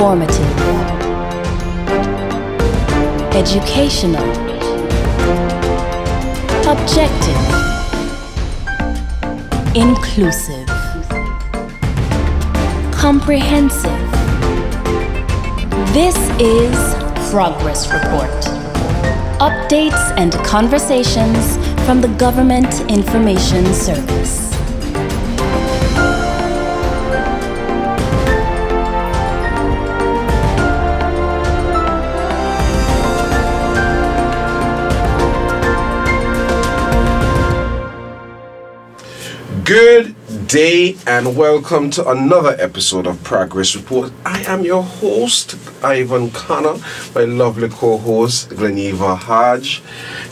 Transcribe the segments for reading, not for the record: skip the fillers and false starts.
Informative, educational, objective, inclusive, comprehensive. This is Progress Report. Updates and conversations from the Government Information Service. Good day and welcome to another episode of Progress Report. I am your host, Ivan Connor, my lovely co-host, Gleneva Hodge,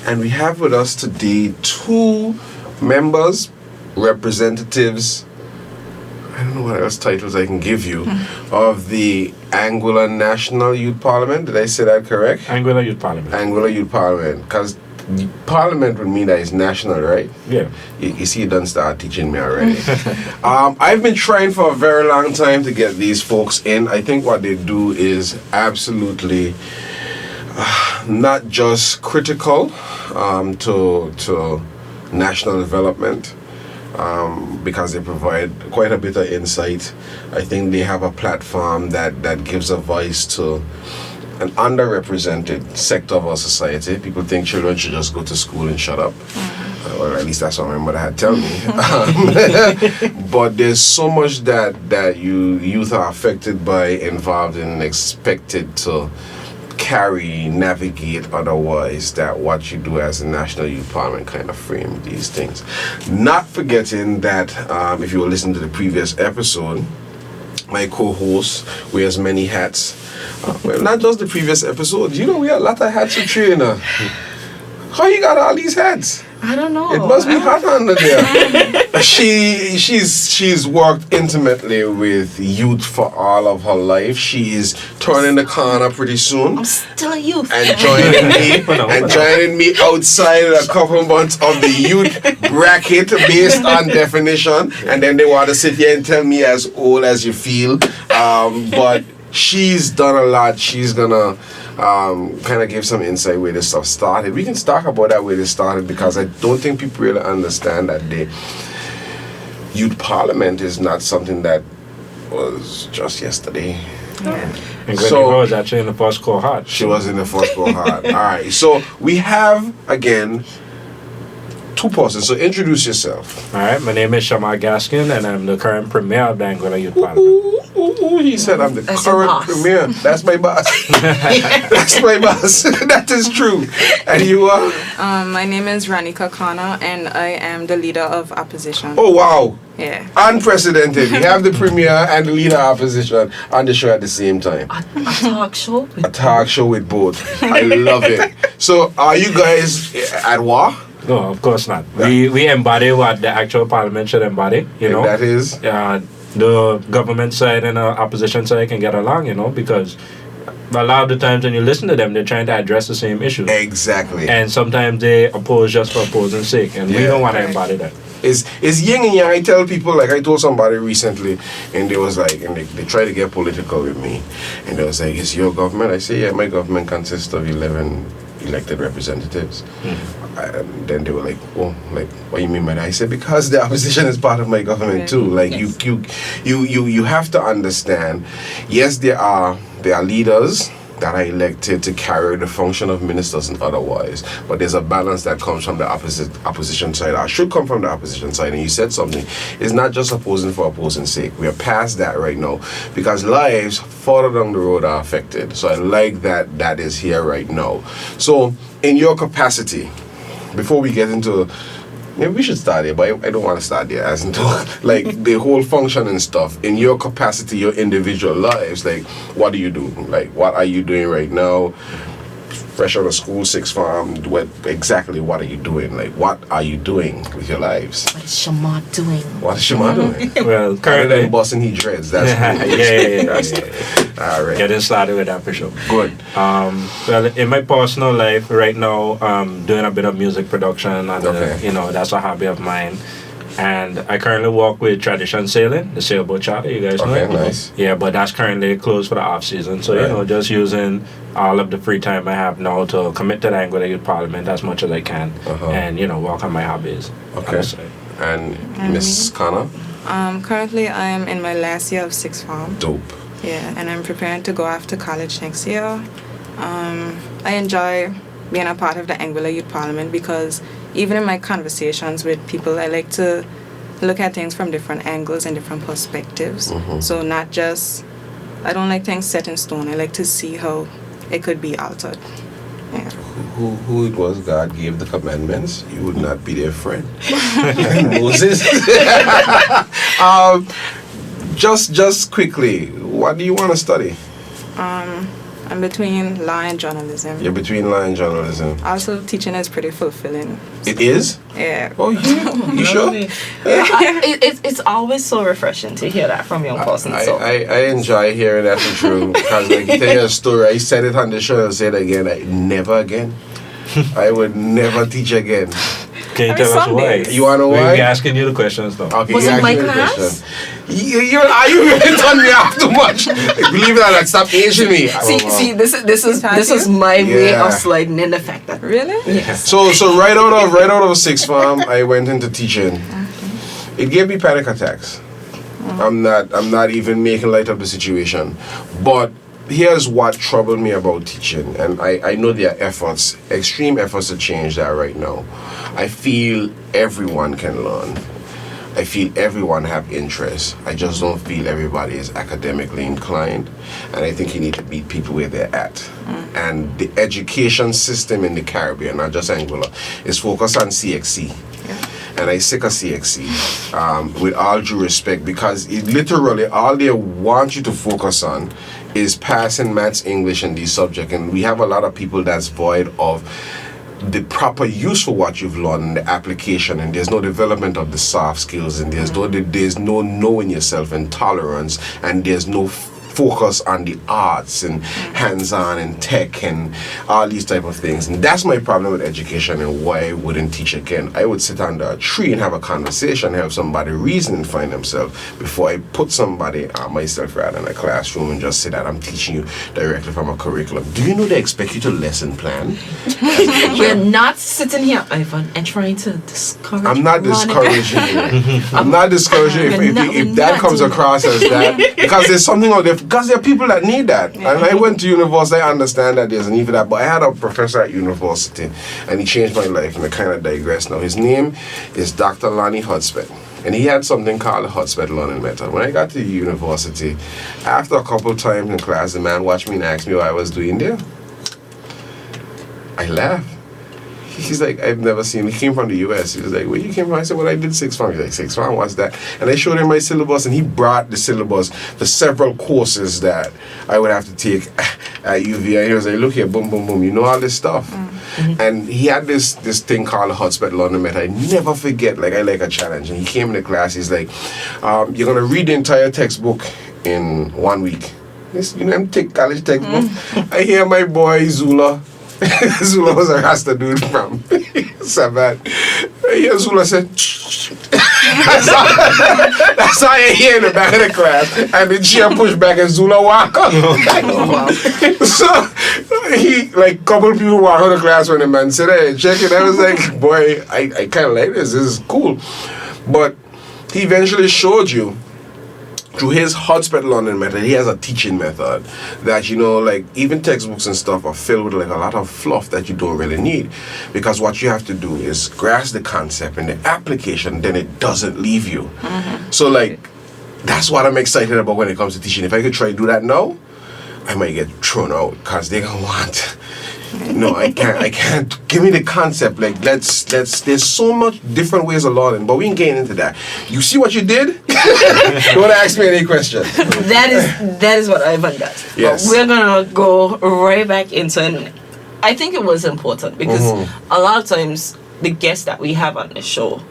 and we have with us today two members, representatives, I don't know what else titles I can give you, of the Anguilla National Youth Parliament. Did I say that correct? Anguilla Youth Parliament. Anguilla Youth Parliament, because Parliament would mean that it's national, right? Yeah. You see, you done start teaching me already. I've been trying for a very long time to get these folks in. I think what they do is absolutely not just critical to national development, because they provide quite a bit of insight. I think they have a platform that gives a voice to an underrepresented sector of our society. People think children should just go to school and shut up. Or at least that's what my mother had told me. But there's so much that youth are affected by, involved in, and expected to carry, navigate otherwise, that what you do as a National Youth Parliament kind of frame these things. Not forgetting that if you were listening to the previous episode, my co-host wears many hats. Well, not just the previous episode. You know, we have a lot of hats to trainer. How you got all these hats? I don't know. It must be hot under there. She's worked intimately with youth for all of her life. She is turning the corner pretty soon. I'm still a youth. And joining me outside a couple months of the youth bracket based on definition. And then they want to sit here and tell me as old as you feel. But she's done a lot. She's gonna kind of give some insight where this stuff started. We can talk about that where this started, because I don't think people really understand that the youth parliament is not something that was just yesterday. Yeah. And Gleneva was actually in the first cohort. She was in the first cohort. All right. So we have again two persons. So introduce yourself. All right. My name is Shamar Gaskin, and I'm the current premier of the Anguilla Youth Parliament. He said I'm the current premier. That's my boss. That's my boss. That is true. And you are? My name is Ranika Khanna, and I am the leader of opposition. Oh, wow. Yeah. Unprecedented. We have the premier and the leader of opposition on the show at the same time. A talk show? A talk show with both. I love it. So, are you guys at war? No, of course not. We embody what the actual parliament should embody, you know. And that is? The government side and the opposition side can get along, you know, because a lot of the times when you listen to them, they're trying to address the same issues. Exactly. And sometimes they oppose just for opposing sake, and we don't want to embody that. It's yin and yang. I tell people, like I told somebody recently, and they was like, and they try to get political with me, and they was like, "Is your government?" I say, "Yeah, my government consists of 11 elected representatives." And then they were like, "Oh, like what do you mean by that?" I said, "Because the opposition is part of my government too. Like you have to understand. Yes, there are leaders that are elected to carry the function of ministers and otherwise, but there's a balance that comes from the opposition side. I should come from the opposition side." And you said something. It's not just opposing for opposing's sake. We are past that right now, because lives further down the road are affected. So I like that is here right now. So in your capacity, before we get into, maybe we should start there, but I don't want to start there as into like the whole function and stuff. In your capacity, your individual lives, like what do you do? Like what are you doing right now? Fresh out of school, sixth form, what are you doing? Like what are you doing with your lives? What is Shamar doing? What is Shamar doing? Well, Other currently, than busting he dreads. That's all right. getting started with that for sure. Good. Well, in my personal life right now, doing a bit of music production, and Okay. you know, that's a hobby of mine. And I currently work with Tradition Sailing, the sailboat charter. You guys know Okay, it? nice. Yeah, but that's currently closed for the off season. So, Right. just using all of the free time I have now to commit to the Anguilla Youth Parliament as much as I can and, work on my hobbies. Okay. Honestly. And Miss Kana? Currently, I am in my last year of sixth form. Dope. Yeah, and I'm preparing to go off to college next year. I enjoy being a part of the Anguilla Youth Parliament because even in my conversations with people, I like to look at things from different angles and different perspectives. So not just, I don't like things set in stone. I like to see how it could be altered. Yeah. Who it was God gave the commandments, you would not be their friend. Moses. Just quickly, what do you want to study? I'm between law and journalism. You're between law and journalism. Also, teaching is pretty fulfilling. It is? Yeah. Oh, yeah. You sure? It's always so refreshing to hear that from young person. I enjoy hearing that from you because, like, you tell you a story. I said it on the show and say it again. Never again. I would never teach again. Can you tell us why? You want to know why? We're asking you the questions now. Okay, Was you it ask my me the class? question. You really turn me off too much. Believe it or not, stop aging me. See, this is my way of sliding in the fact that Really? yes. So right out of sixth form, I went into teaching. It gave me panic attacks. I'm not even making light of the situation, but here's what troubled me about teaching, and I know there are efforts, extreme efforts to change that right now. I feel everyone can learn. I feel everyone have interests. I just don't feel everybody is academically inclined, and I think you need to meet people where they're at. And the education system in the Caribbean, not just Anguilla, is focused on CXC. And I sick of CXC, with all due respect, because it literally all they want you to focus on is passing maths, English, and these subjects. And we have a lot of people that's void of the proper use for what you've learned in the application, and there's no development of the soft skills, and there's no knowing yourself and tolerance, and there's no focus on the arts and hands-on and tech and all these type of things. And that's my problem with education and why I wouldn't teach again. I would sit under a tree and have a conversation, have somebody reason and find themselves before I put somebody, myself rather, in a classroom and just say that I'm teaching you directly from a curriculum. Do you know they expect you to lesson plan? We're not sitting here, Ivan, and trying to discourage. I'm not discouraging you. I'm not discouraging you if that comes across as that, because there's something out there. Because there are people that need that. And I went to university, I understand that there's a need for that. But I had a professor at university, and he changed my life, and I kind of digress now. His name is Dr. Lonnie Hudspeth. And he had something called the Hudspeth Learning Method. When I got to university, after a couple of times in class, the man watched me and asked me what I was doing there. I laughed. He's like, I've never seen. He came from the US. He was like, where you came from? I said, well, I did sixth form. He's like, sixth form, what's that? And I showed him my syllabus, and he brought the syllabus for several courses that I would have to take at UV. And he was like, look here, boom, boom, boom. You know all this stuff? And he had this thing called the Hudspeth Learning Method. I never forget. Like, I like a challenge. And he came into class. He's like, you're going to read the entire textbook in 1 week. I'm take college textbook. I hear my boy Zula. Zula was a Rasta dude from Sabat. Yeah, Zula said, that's how I hear in the back of the class. And the chair pushed back and Zula walk up. So he, like, couple people walk out of the class when the man said, hey, check it. I was like, boy, I kind of like this. This is cool. But he eventually showed you, through his Hudspeth Learning Method, he has a teaching method that, like, even textbooks and stuff are filled with, like, a lot of fluff that you don't really need, because what you have to do is grasp the concept and the application, then it doesn't leave you. So, like, that's what I'm excited about when it comes to teaching. If I could try to do that now, I might get thrown out, because they're gonna want, no, I can't. Give me the concept. Like, there's so much different ways of learning, but we ain't getting into that. You see what you did? Don't ask me any questions. That is what Ivan does. Yes. But we're gonna go right back into it. I think it was important because a lot of times the guests that we have on the show,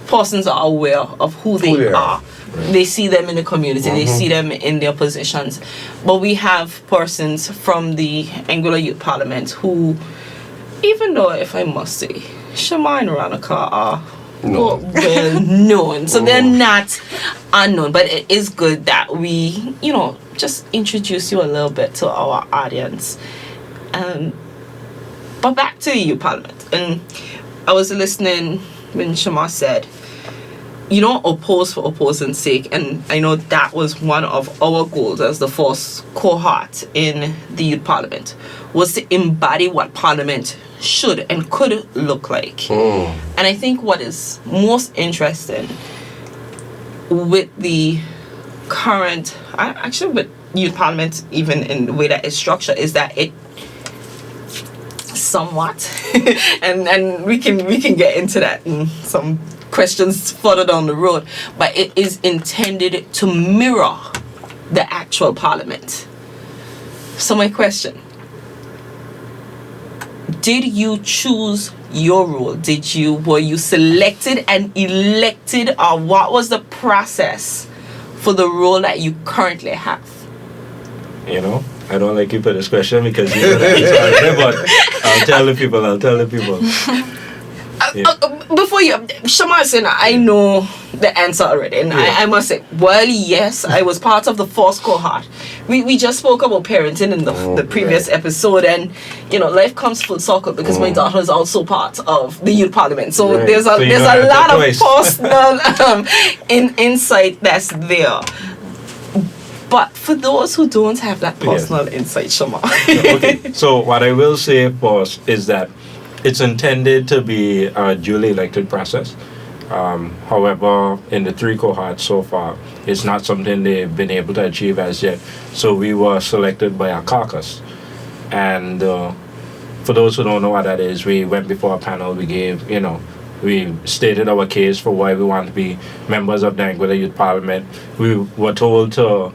persons are aware of who they are. They see them in the community, they see them in their positions. But we have persons from the Anguilla Youth Parliament who, even though, if I must say, Shemai and Ranaka are No. well known. So they're not unknown, but it is good that we, just introduce you a little bit to our audience. But back to you, Parliament. And I was listening when Shama said, you don't oppose for opposing's sake. And I know that was one of our goals as the first cohort in the Youth Parliament, was to embody what Parliament should and could look like. And I think what is most interesting with the current, actually with Youth Parliament, even in the way that it's structured, is that it somewhat, and we can get into that in some questions further down the road, but it is intended to mirror the actual Parliament. So my question: did you choose your role? Were you selected and elected, or what was the process for the role that you currently have? I don't like you for this question because you know the answer, but I'll tell the people. Before you, Shama said, I know the answer already, and I must say, well, yes, I was part of the first cohort. We just spoke about parenting in the previous episode, and life comes full circle because my daughter is also part of the Youth Parliament. So there's a lot of personal insight that's there. But for those who don't have that personal insight, Shama. Okay. So what I will say first is that it's intended to be a duly elected process. However, in the 3 cohorts so far, it's not something they've been able to achieve as yet. So we were selected by a caucus. And for those who don't know what that is, we went before a panel. We gave, we stated our case for why we want to be members of the Anguilla Youth Parliament. We were told to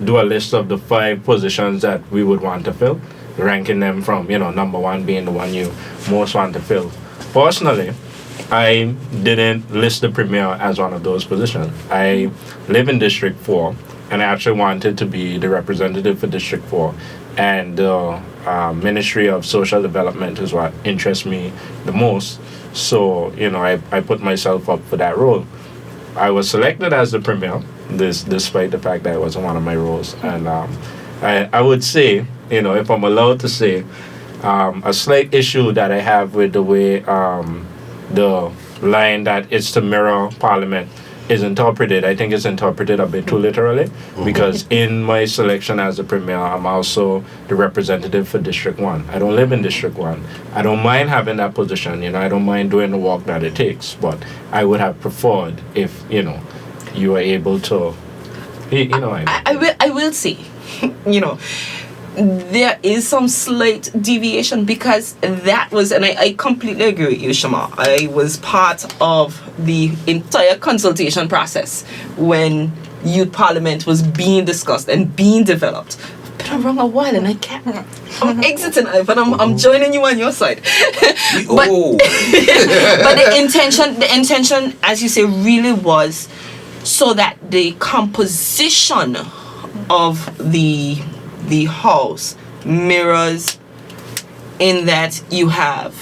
do a list of the 5 positions that we would want to fill, ranking them from, number 1 being the one you most want to fill. Personally, I didn't list the Premier as one of those positions. I live in District 4, and I actually wanted to be the representative for District 4. And the Ministry of Social Development is what interests me the most. So, I put myself up for that role. I was selected as the Premier, despite the fact that it wasn't one of my roles. And I would say, if I'm allowed to say, a slight issue that I have with the way the line that it's to mirror Parliament is interpreted. I think it's interpreted a bit too literally, because in my selection as the Premier, I'm also the representative for District 1. I don't live in District 1. I don't mind having that position, I don't mind doing the work that it takes, but I would have preferred if, you were able to, I will say, there is some slight deviation, because that was, and I completely agree with you, Shama. I was part of the entire consultation process when Youth Parliament was being discussed and being developed. I've been around a while and I can't. I'm exiting, Ivan. I'm joining you on your side. but the intention, as you say, really was so that the composition of the house mirrors, in that you have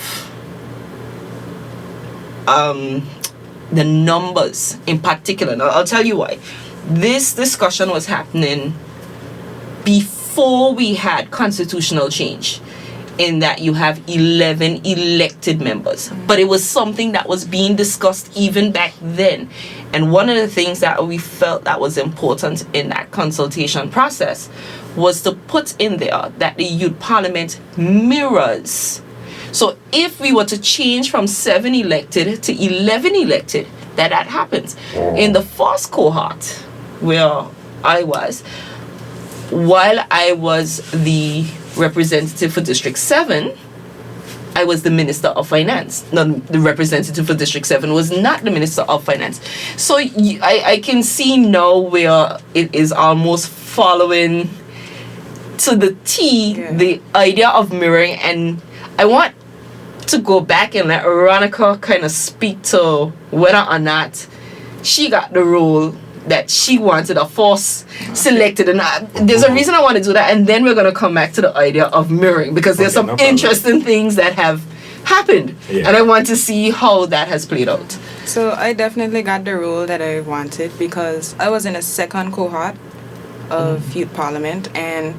the numbers in particular. Now, I'll tell you why. This discussion was happening before we had constitutional change, in that you have 11 elected members. But it was something that was being discussed even back then. And one of the things that we felt that was important in that consultation process was to put in there that the Youth Parliament mirrors. So if we were to change from 7 elected to 11 elected, that happens. In the first cohort, where I was, while I was the representative for District 7, I was the Minister of Finance. No, the representative for District 7 was not the Minister of Finance. So I can see now where it is almost following to the T, the idea of mirroring. And I want to go back and let Veronica kind of speak to whether or not she got the role that she wanted, a force selected. And there's a reason I want to do that, and then we're going to come back to the idea of mirroring, because there's some interesting things that have happened. Yeah. And I want to see how that has played out. So I definitely got the role that I wanted because I was in a second cohort of youth parliament, and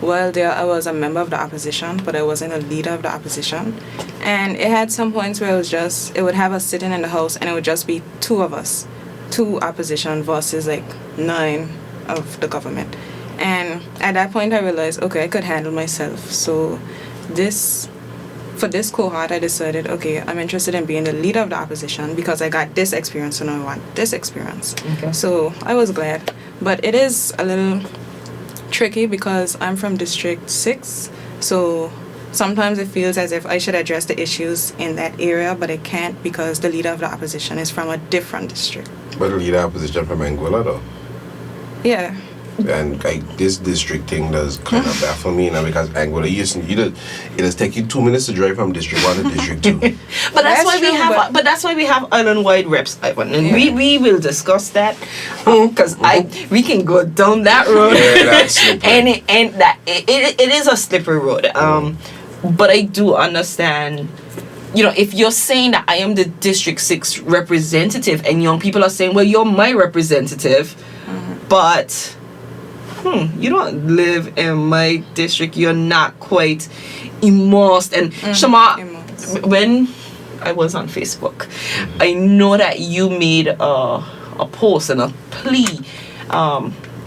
while there I was a member of the opposition, but I wasn't a leader of the opposition. And it had some points where it would have us sitting in the house and it would just be two of us, two opposition versus like 9 of the government. And at that point I realized, okay, I could handle myself. So for this cohort, I decided, okay, I'm interested in being the leader of the opposition because I got this experience and I want this experience. Okay. So I was glad. But it is a little tricky because I'm from District 6. So sometimes it feels as if I should address the issues in that area, but I can't because the leader of the opposition is from a different district. But the leader of opposition from Anguilla though. Yeah. And like this district thing does kind of baffle me now because Anguilla, it does take you 2 minutes to drive from District 1 to District 2. But that's why That's true, but that's why we have island-wide reps, Ivan, and Yeah. we will discuss that because we can go down that road, Yeah, that's slippery. and that it is a slippery road. But I do understand. You know, if you're saying that I am the District 6 representative, and young people are saying, "Well, you're my representative," but you don't live in my district. You're not quite immersed. And Shama, Immersed. when I was on Facebook, I know that you made a post and a plea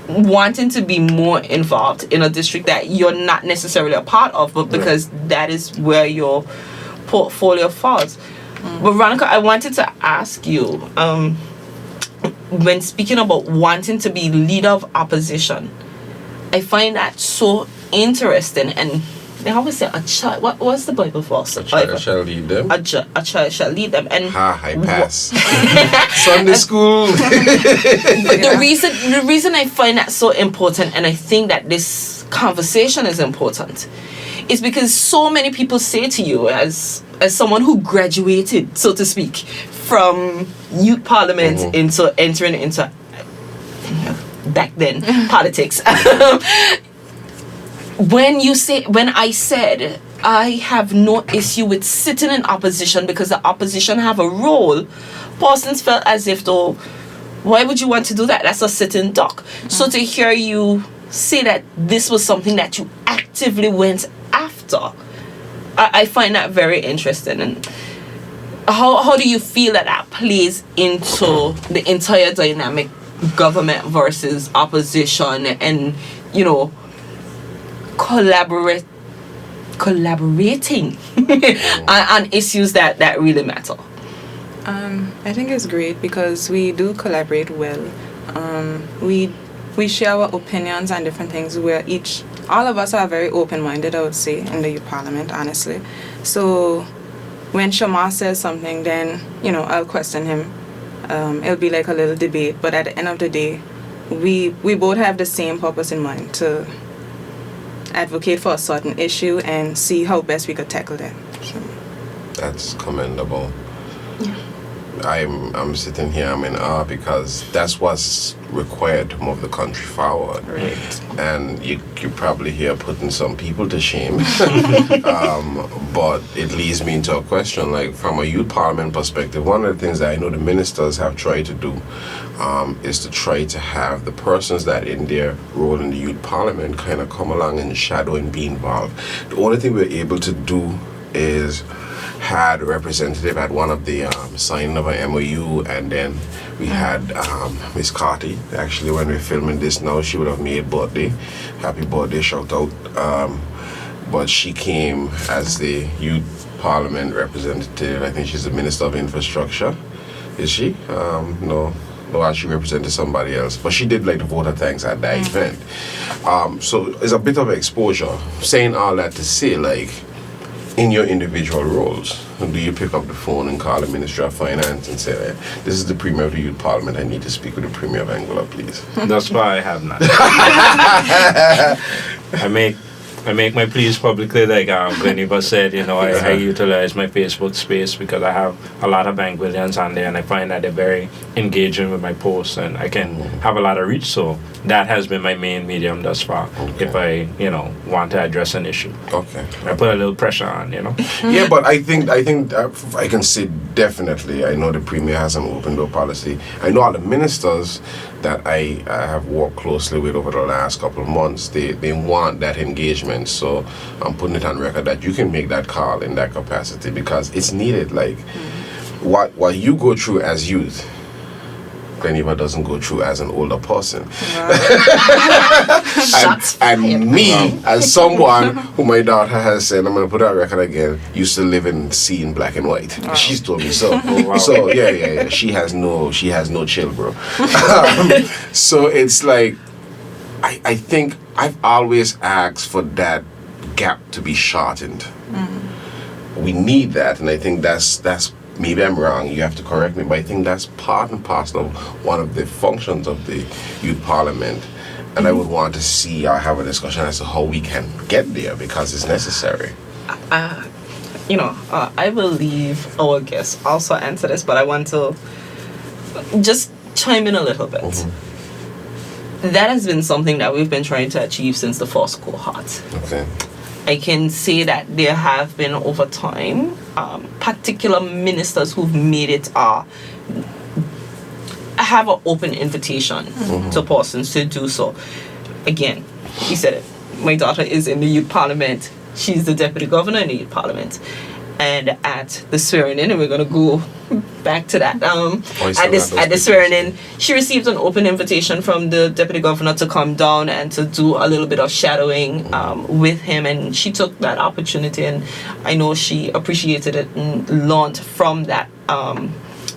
wanting to be more involved in a district that you're not necessarily a part of, but because that is where your portfolio falls. But Veronica, I wanted to ask you, when speaking about wanting to be leader of opposition, I find that so interesting. And they always say a child. What's the Bible verse? A child shall lead them. A child shall lead them. And I pass. Sunday school. but the reason I find that so important, and I think that this conversation is important, is because so many people say to you, as someone who graduated, so to speak, from youth parliament into entering into back then politics. When I said I have no issue with sitting in opposition because the opposition have a role, persons felt as if though, why would you want to do that? That's a sitting duck. So to hear you say that this was something that you actively went after, I find that very interesting. And how do you feel that plays into the entire dynamic, government versus opposition, and collaborating on issues that really matter? I think it's great because we do collaborate well. We share our opinions on different things. All of us are very open-minded, I would say, in the youth parliament, honestly. So when Shama says something, then I'll question him. It'll be like a little debate, but at the end of the day, we both have the same purpose in mind, to advocate for a certain issue and see how best we could tackle that. So. That's commendable. Yeah. I'm sitting here, I'm in awe because that's what's required to move the country forward. Right. And you probably hear putting some people to shame. But it leads me into a question, like from a youth parliament perspective, one of the things that I know the ministers have tried to do is to try to have the persons that in their role in the youth parliament kind of come along and shadow and be involved. The only thing we're able to do is had a representative at one of the signing of an MOU, and then we had Miss Carty. Actually, when we're filming this now, she would have made birthday. Happy birthday, shout out. But she came as the youth parliament representative. I think she's the Minister of Infrastructure. Is she? No, she represented somebody else. But she did like the voter thanks at that event. So it's a bit of exposure. Saying all that to say, like, in your individual roles, do you pick up the phone and call the Ministry of Finance and say, this is the Premier of the Youth Parliament, I need to speak with the Premier of Anguilla, please? That's why I have not. I make I make my pleas publicly, like Gleniva said. I utilize my Facebook space because I have a lot of Anguillians on there, and I find that they're very engaging with my posts, and I can have a lot of reach. So that has been my main medium thus far. Okay. If I want to address an issue, Okay. I put a little pressure on. Yeah, but I think I can say definitely. I know the Premier has an open door policy. I know all the ministers that I have worked closely with over the last couple of months. They want that engagement. So I'm putting it on record that you can make that call in that capacity because it's needed. Like what you go through as youth, Gleniva doesn't go through as an older person. and me, as someone who my daughter has said, I'm going to put it on record again, used to live and see in black and white. Wow. She's told me so. So yeah. She has no chill, bro. So it's like, I think I've always asked for that gap to be shortened. We need that, and I think that's maybe I'm wrong, you have to correct me, but I think that's part and parcel of one of the functions of the youth parliament. And I would want to see or have a discussion as to how we can get there because it's necessary. I believe our guests also answer this, but I want to just chime in a little bit. That has been something that we've been trying to achieve since the first cohort. Okay. I can say that there have been over time particular ministers who've made it have an open invitation to persons to do so. Again, he said it. My daughter is in the youth parliament. She's the deputy governor in the youth parliament. And at the swearing in, and we're gonna go back to that. At the swearing in, she received an open invitation from the deputy governor to come down and to do a little bit of shadowing with him, and she took that opportunity, and I know she appreciated it and learned from that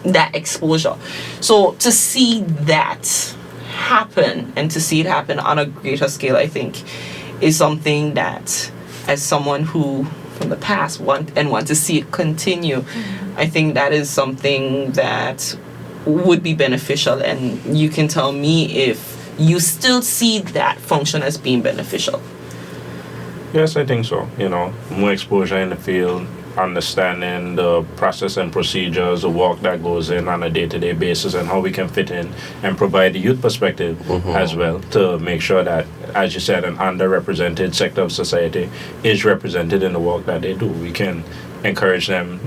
that exposure. So to see that happen and to see it happen on a greater scale, I think, is something that, as someone who from the past want to see it continue, I think that is something that would be beneficial, and you can tell me if you still see that function as being beneficial. Yes, I think so. More exposure in the field, understanding the process and procedures, the work that goes in on a day-to-day basis, and how we can fit in and provide the youth perspective as well to make sure that, as you said, an underrepresented sector of society is represented in the work that they do. We can encourage them,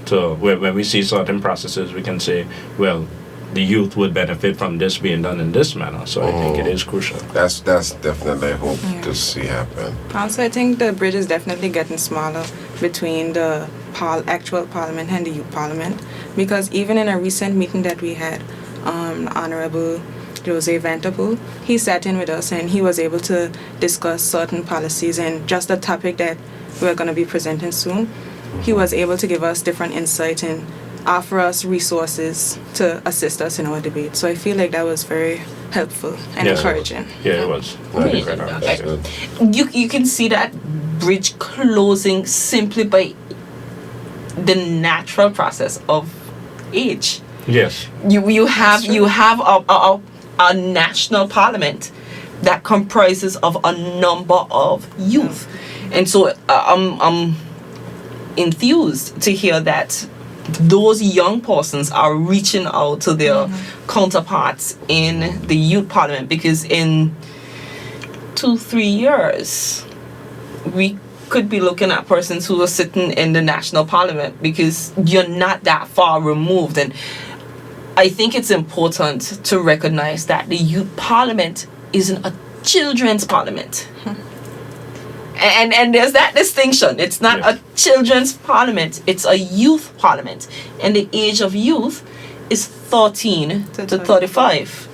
to when we see certain processes, we can say, well, the youth would benefit from this being done in this manner. So I think it is crucial. That's definitely I hope to see happen. Also, I think the bridge is definitely getting smaller between the actual parliament and the youth parliament, because even in a recent meeting that we had, Honorable Jose Vanterpool, he sat in with us and he was able to discuss certain policies and just the topic that we're going to be presenting soon. He was able to give us different insight and offer us resources to assist us in our debate. So I feel like that was very helpful and encouraging. Yeah, it was. You can see that bridge closing simply by the natural process of age. Yes. You have a national parliament that comprises of a number of youth, and so I'm enthused to hear that those young persons are reaching out to their counterparts in the youth parliament, because in 2-3 years we could be looking at persons who are sitting in the national parliament, because you're not that far removed. And I think it's important to recognize that the youth parliament isn't a children's parliament. And there's that distinction. It's not a children's parliament, it's a youth parliament. And the age of youth is 13 to 35.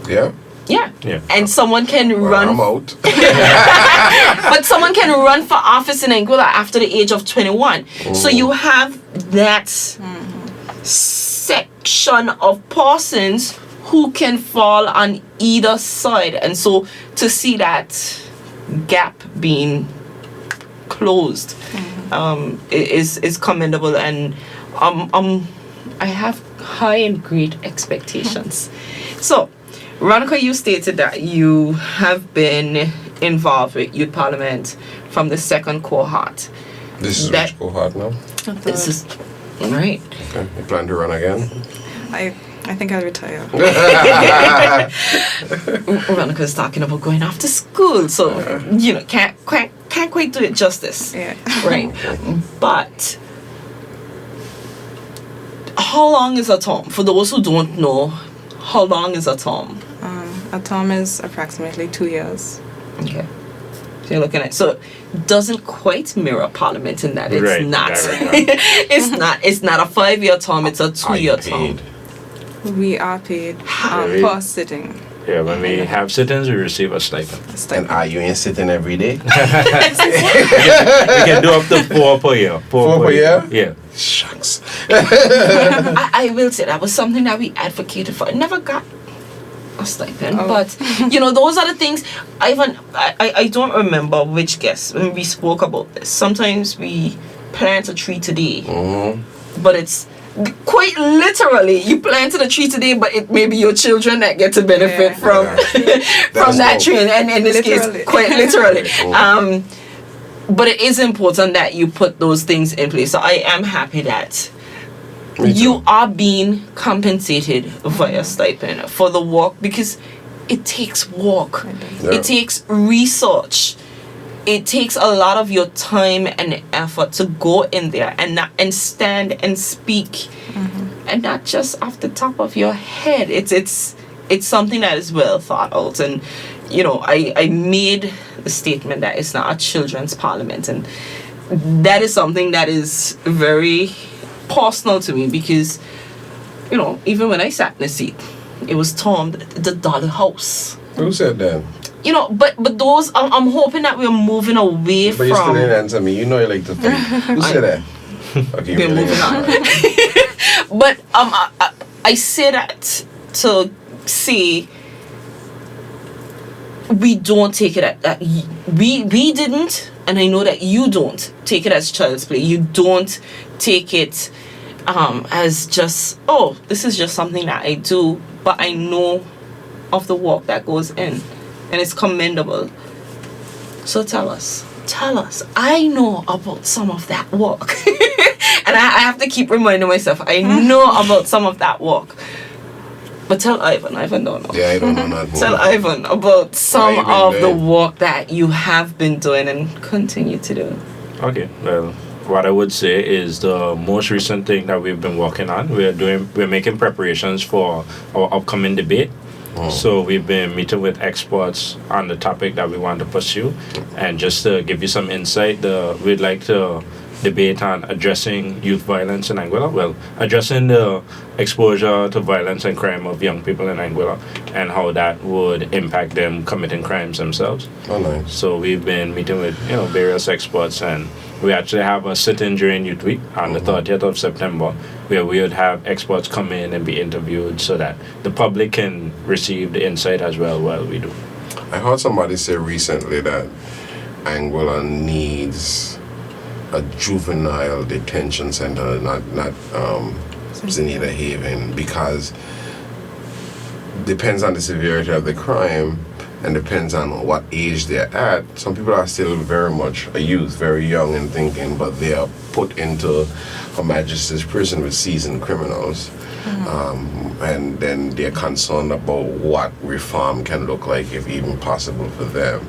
Yeah. Yeah. And someone can run. I'm out. But someone can run for office in Anguilla after the age of 21. So you have that section of persons who can fall on either side. And so to see that gap being closed is commendable, and I have high and great expectations. So Veronica, you stated that you have been involved with Youth Parliament from the second cohort. This is That- which cohort now? This is right. Okay. You plan to run again? I think I'll retire. Veronica's talking about going after school, so can't quite do it justice. Yeah. Right. But how long is a term? For those who don't know, how long is a term? A term is approximately 2 years. Okay. So you're looking at it doesn't quite mirror Parliament in that it's Right, not. right. It's not a 5-year term, it's a 2-year term. Paid. We are paid Really? per sitting. Yeah, when we have sit-ins, we receive a stipend. And are you in sitting every day? We can do up to 4 per year. 4 per year? Yeah. Shucks. I will say that was something that we advocated for. I never got a stipend, Oh. but those are the things. I don't remember which guest when we spoke about this. Sometimes we plant a tree today, but it's quite literally you planted a tree today, but it may be your children that get to benefit Yeah. from That's that dope. tree, and in this Literally. case, quite literally. But it is important that you put those things in place. So I am happy that Me too. you are being compensated via stipend for the work, because it takes work. Yeah. It takes research. It takes a lot of your time and effort to go in there and stand and speak, and not just off the top of your head. It's something that is well thought out. And I made the statement that it's not a children's parliament, and that is something that is very personal to me, because even when I sat in the seat, it was termed the Dollar House. Who said that? But those I'm hoping that we're moving away But you still from. didn't answer me. You know you like to think. Who said that? Okay, We're moving on. But I say that to say we don't take it at we didn't, and I know that you don't take it as child's play. You don't take it as just, oh, this is just something that I do, but I know of the work that goes in, and it's commendable. So tell us. I know about some of that work. And I have to keep reminding myself, I know about some of that work. But tell Ivan don't know. Yeah, I don't know that. Tell Ivan about some Ivan, of the man. work that you have been doing and continue to do. Okay, well, what I would say is the most recent thing that we've been working on, we're making preparations for our upcoming debate. So we've been meeting with experts on the topic that we want to pursue, and just to give you some insight, we'd like to debate on addressing youth violence in Anguilla. Well, addressing the exposure to violence and crime of young people in Anguilla, and how that would impact them committing crimes themselves. Oh, nice. So we've been meeting with various experts, and we actually have a sit-in during Youth Week on the 30th of September, where we would have experts come in and be interviewed so that the public can receive the insight as well while we do. I heard somebody say recently that Anguilla needs a juvenile detention center, not Zenita Haven, because depends on the severity of the crime and depends on what age they're at. Some people are still very much a youth, very young and thinking, but they are put into a magistrate's prison with seasoned criminals. And then they're concerned about what reform can look like, if even possible, for them.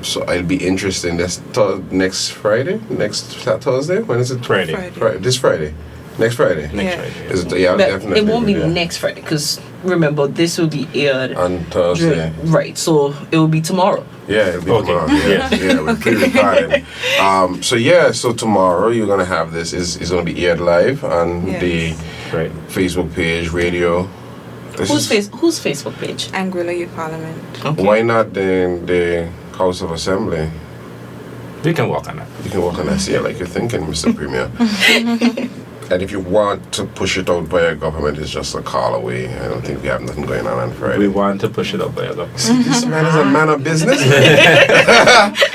So it'll be interesting. That's next Friday? Next Thursday? When is it? Friday. This Friday. Next Friday. Next Yeah. Friday. Is it, yeah, But definitely. it won't be yeah. next Friday, because remember, this will be aired On Thursday. right, so it will be tomorrow. Yeah, it'll be Okay. tomorrow. Yeah, we're pre-recording. So tomorrow you're gonna have this. Is gonna be aired live on Yes. the Right. Facebook page, radio. This Whose is- Facebook page? Anguilla Youth Parliament. Okay. Why not the House of Assembly? We can work on that. You can work on that. Yeah, like you're thinking, Mr. Premier. And if you want to push it out by a government, it's just a call away. I don't think we have nothing going on Friday. We want to push it up by a lot. See, this man is a man of business.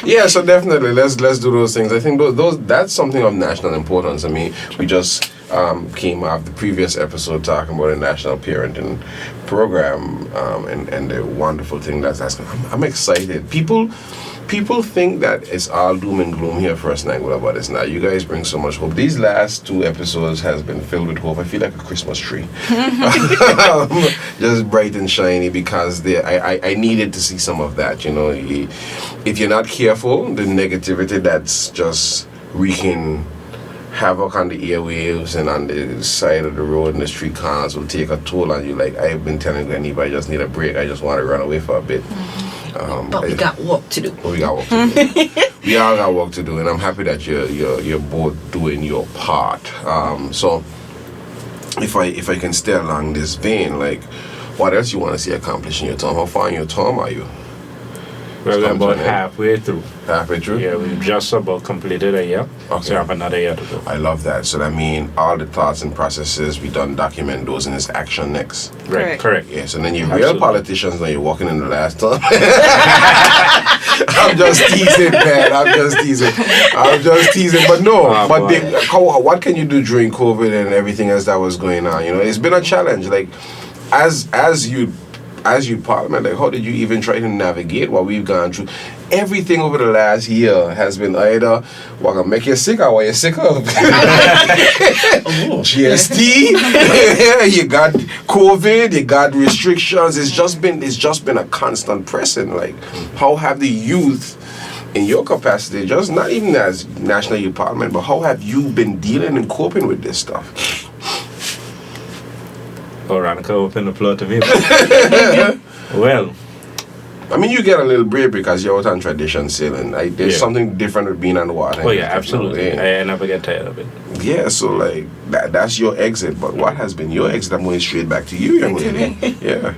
Yeah, so definitely let's do those things. I think those that's something of national importance. I mean, we just came off the previous episode talking about a national parenting program and the wonderful thing that's I'm excited. People think that it's all doom and gloom here for us in Anguilla, but it's not. You guys bring so much hope. These last 2 episodes has been filled with hope. I feel like a Christmas tree. Just bright and shiny because I needed to see some of that, you know. If you're not careful, the negativity that's just wreaking havoc on the airwaves and on the side of the road and the street corners will take a toll on you. Like I've been telling anybody, I just need a break. I just want to run away for a bit. But we got work to do. We got work to do. We all got work to do, and I'm happy that you're both doing your part. So if I can stay along this vein, like what else you want to see accomplished in your term? How far in your term are you? We're about halfway through. Halfway through? Yeah, we've just about completed a year. Okay. So we have another year to go. I love that. So that means all the thoughts and processes, we done document those in this action next. Right, correct. Yeah, so then you real Absolutely. politicians, now you're walking in the last term. I'm just teasing, man. I'm just teasing. But no, what can you do during COVID and everything else that was going on? You know, it's been a challenge. Like, as you Parliament, like how did you even try to navigate what we've gone through? Everything over the last year has been either what can make you sick or what you're sick of. GST, you got COVID, you got restrictions. It's just been a constant pressing. Like, how have the youth in your capacity, just not even as National Youth Parliament, but how have you been dealing and coping with this stuff? Veronica, open the floor to me. Well, I mean, you get a little brave because you're out on tradition sailing. Like, there's something different with being on the water. oh yeah, absolutely. I never get tired of it. Yeah, so like that's your exit. But what has been your exit? I'm going straight back to you, young lady. Yeah.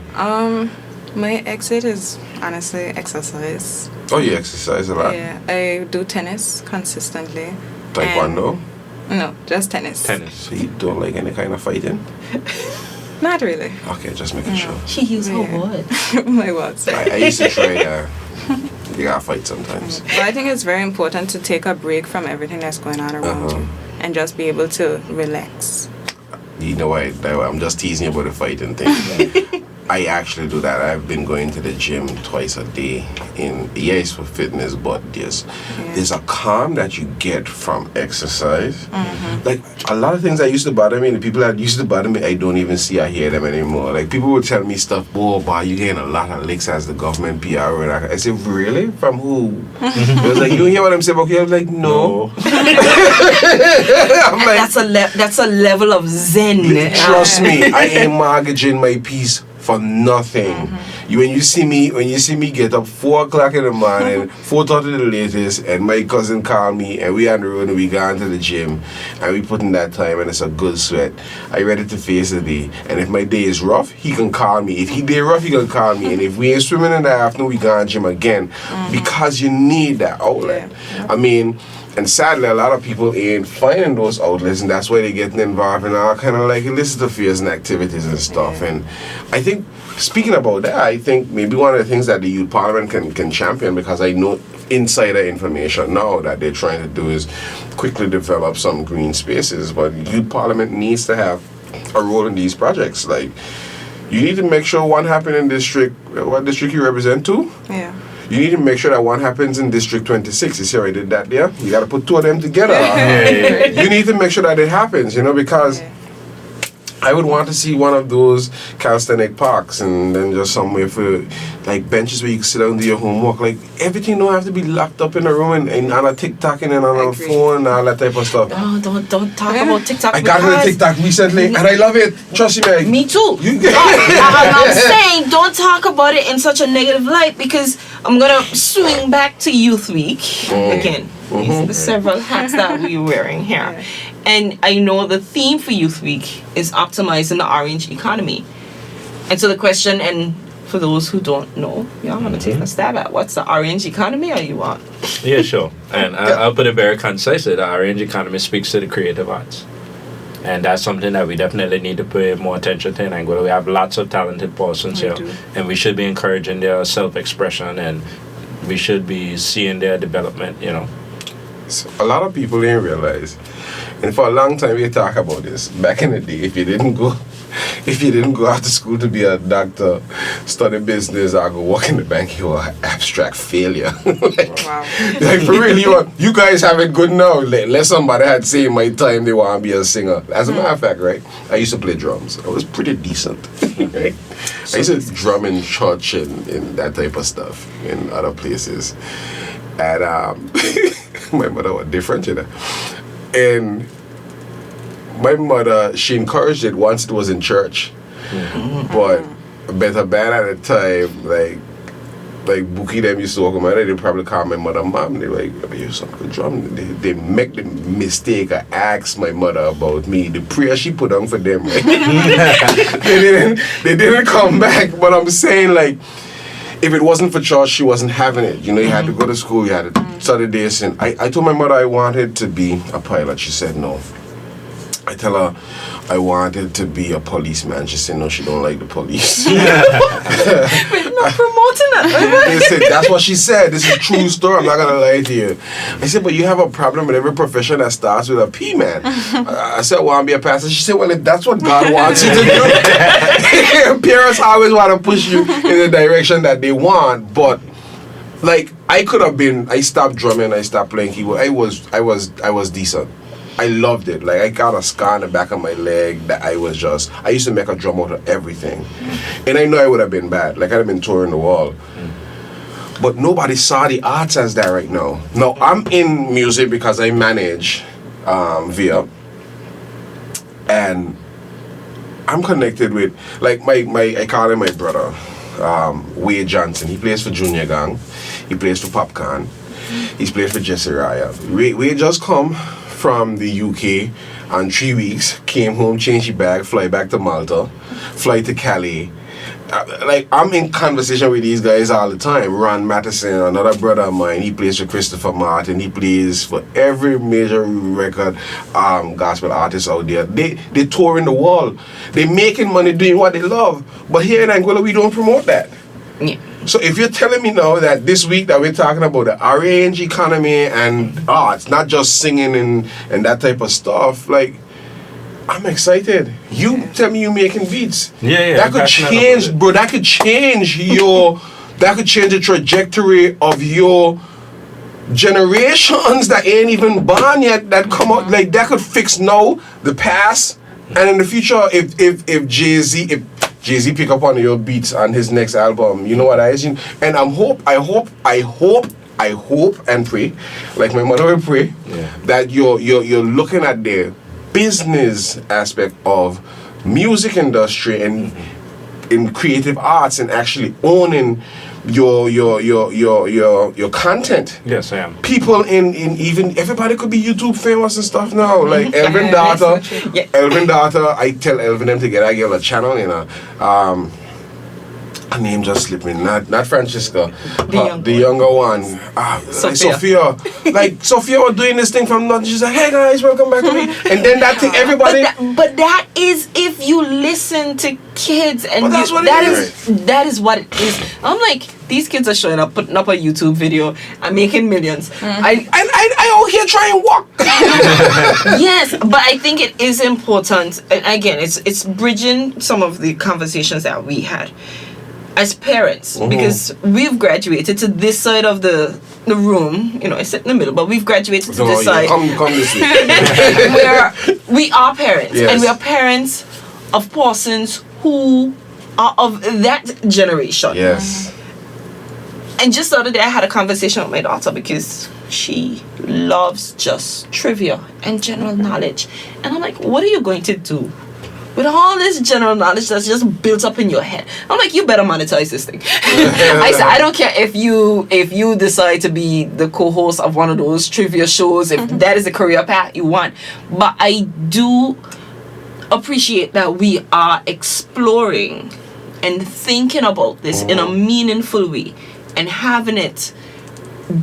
My exit is honestly exercise. Oh, you exercise a lot. Yeah, I do tennis consistently. Taekwondo. No, just tennis. Tennis. So you don't like any kind of fighting? Not really. Okay, just making sure. She used her word. My words. I used to try. You gotta fight sometimes. But I think it's very important to take a break from everything that's going on around you and just be able to relax. You know what? I'm just teasing you about the fighting thing. I actually do that. I've been going to the gym twice a day. It's for fitness, but there's a calm that you get from exercise. Like a lot of things that used to bother me, and the people that used to bother me, I don't even see or hear them anymore. Like people would tell me stuff, boy, you getting a lot of licks as the government PR. And I said, really? From who? It was like, you hear what I'm saying? Okay, I was like, no. I'm like, That's a level of zen. Trust me, I ain't mortgaging my peace for nothing. When you see me get up 4 o'clock in the morning, 4:30 the latest, and my cousin called me and we on the road and we gone to the gym and we put in that time and it's a good sweat. I ready to face the day. And if my day is rough, he can call me. If he day rough, he can call me. And if we ain't swimming in the afternoon, we gone gym again. Because you need that outlet. I mean, and sadly, a lot of people ain't finding those outlets, and that's why they're getting involved in all kind of like illicit affairs and activities and stuff. And I think, speaking about that, I think maybe one of the things that the Youth Parliament can champion, because I know insider information now that they're trying to do is quickly develop some green spaces, but Youth Parliament needs to have a role in these projects. Like, you need to make sure one happen in what district you represent to? Yeah. You need to make sure that one happens in District 26. You see how I did that there? You got to put 2 of them together. You need to make sure that it happens, because I would want to see one of those calisthenic parks and then just somewhere for like benches where you can sit down and do your homework. Like everything don't have to be locked up in a room and on a TikTok and then on a phone and all that type of stuff. Oh, don't talk about TikTok. I got into TikTok recently and I love it. Trust me. Me too. I'm saying don't talk about it in such a negative light because I'm gonna swing back to Youth Week again. These are the several hats that we're wearing here. And I know the theme for Youth Week is optimizing the orange economy. And so the question, and for those who don't know, y'all want to take a stab at what's the orange economy or you want? Yeah, sure. And I'll put it very concisely. The orange economy speaks to the creative arts. And that's something that we definitely need to pay more attention to in Anguilla. We have lots of talented persons here, and we should be encouraging their self-expression, and we should be seeing their development, you know. So a lot of people didn't realize, and for a long time we talk about this. Back in the day, if you didn't go after school to be a doctor, study business, or go work in the bank, you were an abstract failure. Wow. Like for real, you guys have it good now. Let somebody had say in my time they want to be a singer. As a matter of fact, right, I used to play drums. I was pretty decent. Right? I used to drum in church and that type of stuff in other places. And my mother was different, you know. And my mother, she encouraged it once it was in church. But better bad at the time, like Bookie them used to walk with my dad, they probably call my mother mom. They like, you some good drum. They make the mistake of ask my mother about me. The prayer she put on for them, right? they didn't come back. But I'm saying, like, if it wasn't for church, she wasn't having it. You know, you had to go to school, you had to study this. And I told my mother I wanted to be a pilot. She said no. I tell her I wanted to be a policeman. She said no, she don't like the police. We're not promoting it. They said, that's what she said. This is a true story. I'm not going to lie to you. I said, but you have a problem with every profession that starts with a P, man. I said, I want to be a pastor. She said, well, if that's what God wants you to do. Parents always want to push you in the direction that they want. But, like, I stopped drumming. I stopped playing keyboard. I was decent. I loved it. Like, I got a scar on the back of my leg that I used to make a drum out of everything. And I know I would have been bad. Like, I'd have been touring the wall. But nobody saw the arts as that right now. Now, I'm in music because I manage VIA. And I'm connected with, like, I call him my brother, Wade Johnson. He plays for Junior Gang. He plays for Popcorn. He's played for Jesse Raya. Wade just come from the UK on 3 weeks, came home, changed his bag, fly back to Malta, fly to Cali. Like, I'm in conversation with these guys all the time. Ron Matheson, another brother of mine, he plays for Christopher Martin, he plays for every major record gospel artist out there. They tour in the world. They making money doing what they love. But here in Anguilla, we don't promote that. Yeah. So if you're telling me now that this week that we're talking about the orange economy and it's not just singing and that type of stuff, like, I'm excited. You tell me you making beats. Yeah. That could change, bro. That could change the trajectory of your generations that ain't even born yet that come out. Like, that could fix now the past and in the future if Jay-Z pick up on your beats on his next album, you know what I mean? And I hope and pray, like my mother will pray, that you're looking at the business aspect of music industry and in creative arts and actually owning your content. Yes, I am. People in even everybody could be YouTube famous and stuff now. Like Elvin Daughter. Elvin Daughter, I tell Elvin them to get a girl a channel, you know. Her name just slipped me. Not Francisca. The younger one. Sophia. Like Sophia was doing this thing from nothing. She's like, hey guys, welcome back to me. And then that thing, everybody. But that is if you listen to kids and that's what that is what it is. I'm like, these kids are showing up, putting up a YouTube video and making millions. I out here trying to walk. Yes, but I think it is important. And again, it's bridging some of the conversations that we had as parents, because we've graduated to this side of the room. You know, I sit in the middle, but we've graduated to this side. Come this way. Where we are parents, yes. and we are parents of persons who are of that generation. Yes. And just the other day, I had a conversation with my daughter because she loves just trivia and general knowledge. And I'm like, what are you going to do with all this general knowledge that's just built up in your head? I'm like, you better monetize this thing. I said, I don't care if you decide to be the co-host of one of those trivia shows, if that is the career path you want. But I do appreciate that we are exploring and thinking about this in a meaningful way and having it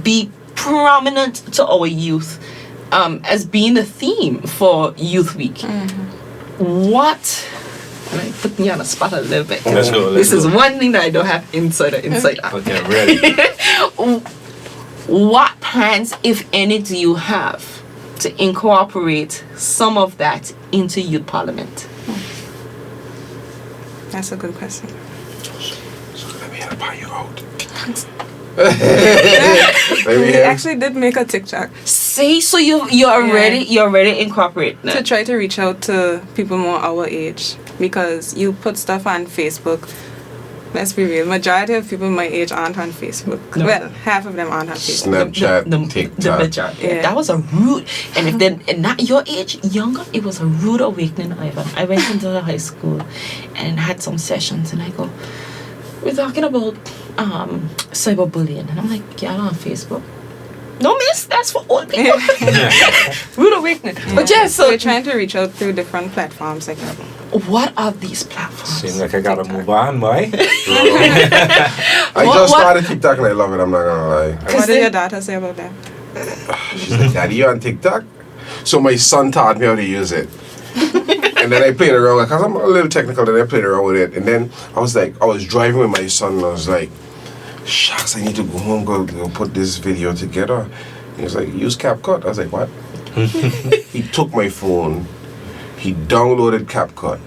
be prominent to our youth. as being the theme for Youth Week. What? And I put me on a spot a little bit. Let's go. This is one thing that I don't have inside out. Okay, I'm ready. What plans, if any, do you have to incorporate some of that into Youth Parliament? That's a good question. So let me help you out. We actually did make a TikTok See, so you're already incorporating to it. try to reach out to people more our age, because you put stuff on Facebook. Let's be real, majority of people my age aren't on Facebook. No. Well, half of them aren't on Facebook. Snapchat, the TikTok. majority. Yeah. That was a rude, and if then and not your age, younger, it was a rude awakening, Ivan. I went into the high school and had some sessions, and I go, we're talking about cyberbullying, and I'm like, y'all on Facebook? No, miss, that's for old people. Rude awakening. But yeah, so we're trying to reach out through different platforms like that. what are these platforms? Seems like I gotta move on, boy. I just started TikTok and I love it, I'm not gonna lie. What did your daughter say about that? She's like, Daddy, you on TikTok? So my son taught me how to use it. And then I played around, because I'm a little technical, then I played around with it. And then I was driving with my son and I was like, shucks, I need to go home, go put this video together. He was like, use CapCut. I was like, what? He took my phone, he downloaded CapCut.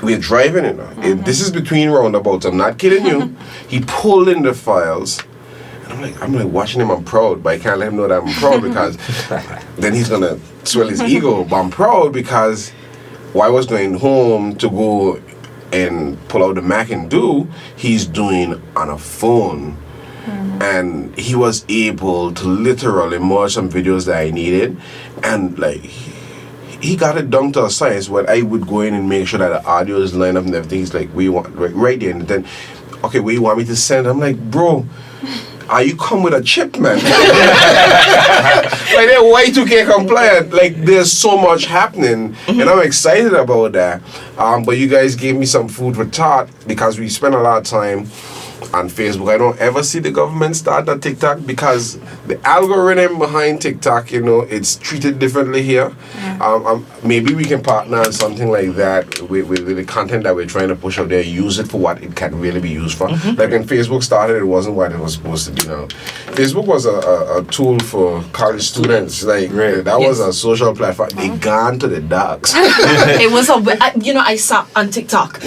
We're driving it now. This is between roundabouts, I'm not kidding you. He pulled in the files. And I'm like watching him, I'm proud, but I can't let him know that I'm proud because then he's gonna swell his ego. But I'm proud because while I was going home to go and pull out the Mac and do, he's doing on a phone. And he was able to literally merge some videos that I needed, and like he got it down to a science where I would go in and make sure that the audio is lined up and everything. He's like, we want right there, and then okay, where you want me to send? I'm like, bro, are you come with a chip, man? Like they're Y2K compliant. Like there's so much happening, and I'm excited about that. But you guys gave me some food for thought because we spend a lot of time on Facebook. I don't ever see the government start a TikTok because the algorithm behind TikTok, it's treated differently here. Maybe we can partner on something like that with the content that we're trying to push out there, use it for what it can really be used for. Like when Facebook started, it wasn't what it was supposed to be now. Facebook was a tool for college students. Like that was a social platform. They gone to the dogs. It was I saw on TikTok.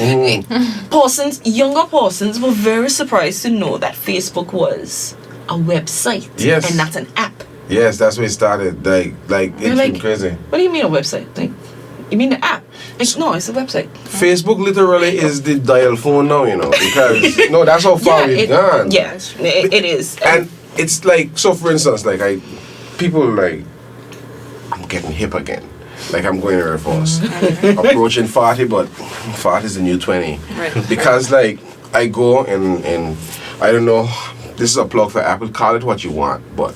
Younger persons were very surprised to know that Facebook was a website and not an app. Yes, that's where it started. Like it's been crazy. What do you mean a website? Like, you mean the app? No, it's a website. Facebook literally is the dial phone now, because that's how far we've gone. Yeah, it is. And it's like, so for instance, like people like, I'm getting hip again. Like I'm going to force. Approaching 40, but 40 is the new 20. Right. Because like I go and I don't know, this is a plug for Apple, call it what you want, but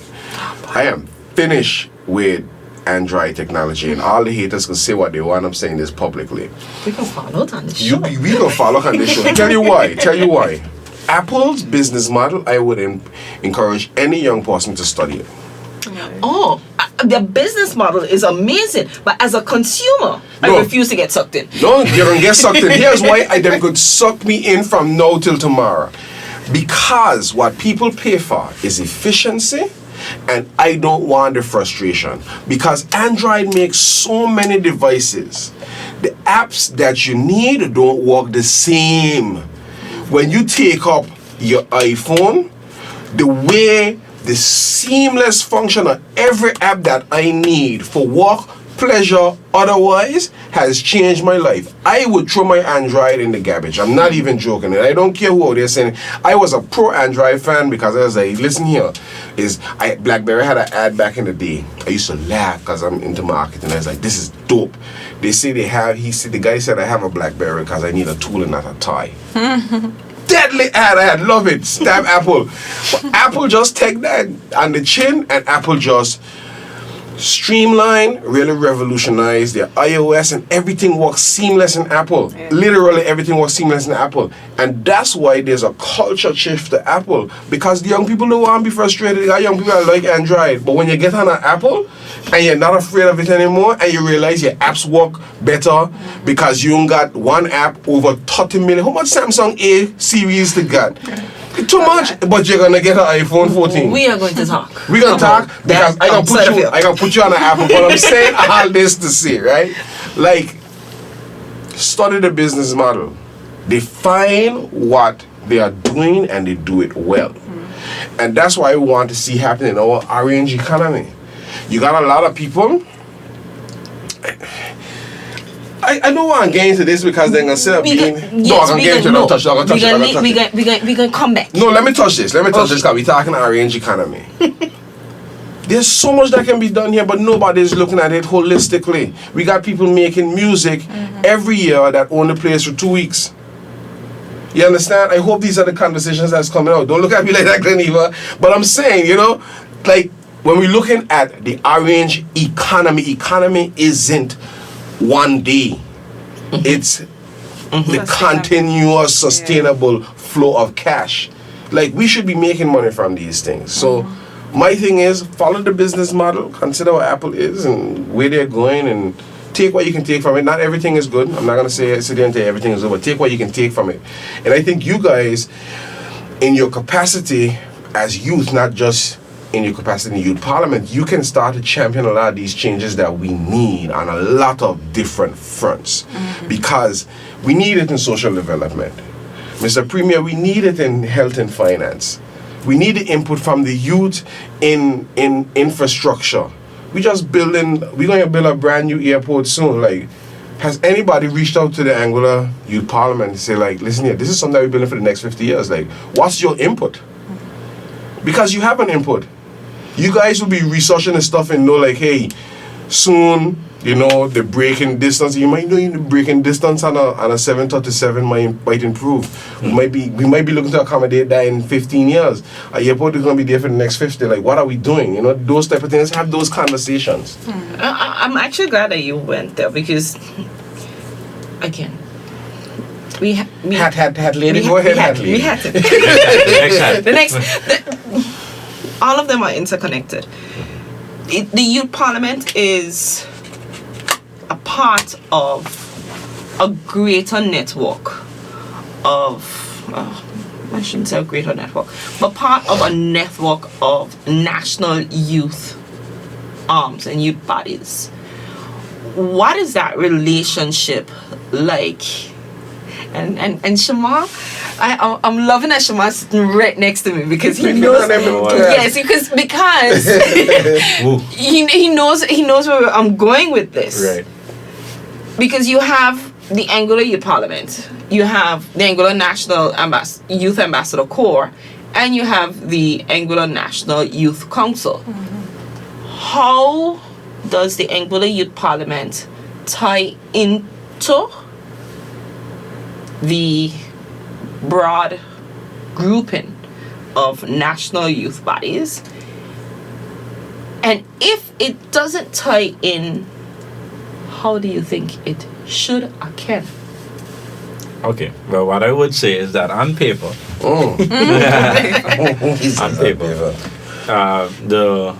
I am finished with Android technology, and all the haters can say what they want. I'm saying this publicly. We can follow on the show. We can follow on this show. Tell you why. Apple's business model, I would encourage any young person to study it. Oh, the business model is amazing, but as a consumer, I refuse to get sucked in. No, you don't get sucked in. Here's why them could suck me in from now till tomorrow. Because what people pay for is efficiency, and I don't want the frustration. Because Android makes so many devices. The apps that you need don't work the same. When you take up your iPhone, the seamless function of every app that I need for work, pleasure, otherwise, has changed my life. I would throw my Android in the garbage. I'm not even joking. And I don't care who they're saying. I was a pro Android fan because I was like, listen here, BlackBerry had an ad back in the day. I used to laugh because I'm into marketing. I was like, this is dope. They say the guy said I have a BlackBerry because I need a tool and not a toy. Deadly ad, I love it. Stab Apple. But Apple just take that on the chin, and Apple just Streamline really revolutionized their iOS, and everything works seamless in Apple. Yeah. Literally everything works seamless in Apple. And that's why there's a culture shift to Apple. Because the young people don't want to be frustrated. There are young people that like Android. But when you get on an Apple and you're not afraid of it anymore, and you realize your apps work better because you don't got one app over 30 million. How much Samsung A series they got? Too much, but you're gonna get an iPhone 14. We are going to talk. We're gonna talk because that I gonna put you on an Apple, but I'm saying all this to say, right? Like, study the business model. Define what they are doing and they do it well. And that's why we want to see happen in our orange economy. You got a lot of people. I don't want to get into this because they're gonna sit up being. No, I'm gonna get into it. I'm gonna touch it. We're gonna come back. No, let me touch this. Because we're talking orange economy. There's so much that can be done here, but nobody's looking at it holistically. We got people making music every year that only plays for 2 weeks. You understand? I hope these are the conversations that's coming out. Don't look at me like that, Gleneva. But I'm saying, like, when we're looking at the orange economy isn't one day. It's the continuous sustainable flow of cash. Like, we should be making money from these things. So my thing is, follow the business model, consider what Apple is and where they're going, and take what you can take from it. Not everything is good. I'm not going to sit there and tell you everything is good, but take what you can take from it. And I think you guys, in your capacity as youth, not just in your capacity in youth parliament, you can start to champion a lot of these changes that we need on a lot of different fronts. Because we need it in social development. Mr. Premier, we need it in health and finance. We need the input from the youth in infrastructure. We're going to build a brand new airport soon. Like, has anybody reached out to the Anguilla Youth Parliament and say, like, listen here, this is something that we're building for the next 50 years. Like, what's your input? Because you have an input. You guys will be researching and stuff and know, like, hey, soon, the braking distance. You might know the braking distance on a 737 might improve. We might be looking to accommodate that in 15 years. A airport is going to be there for the next 50. Like, what are we doing? Those type of things. Have those conversations. I'm actually glad that you went there because, again, we had lady. Go ahead, lady. We had to. The next. All of them are interconnected. The youth parliament is a part of a greater network of, I shouldn't say a greater network, but part of a network of national youth arms and youth bodies. What is that relationship like? And Shema, I'm loving that Shema's sitting right next to me because he knows. Yes, because he knows where I'm going with this. Right. Because you have the Anguilla Youth Parliament, you have the Anguilla National Youth Ambassador Corps, and you have the Anguilla National Youth Council. How does the Anguilla Youth Parliament tie into the broad grouping of national youth bodies? And if it doesn't tie in, how do you think it should or can? Okay, well, what I would say is that on paper, the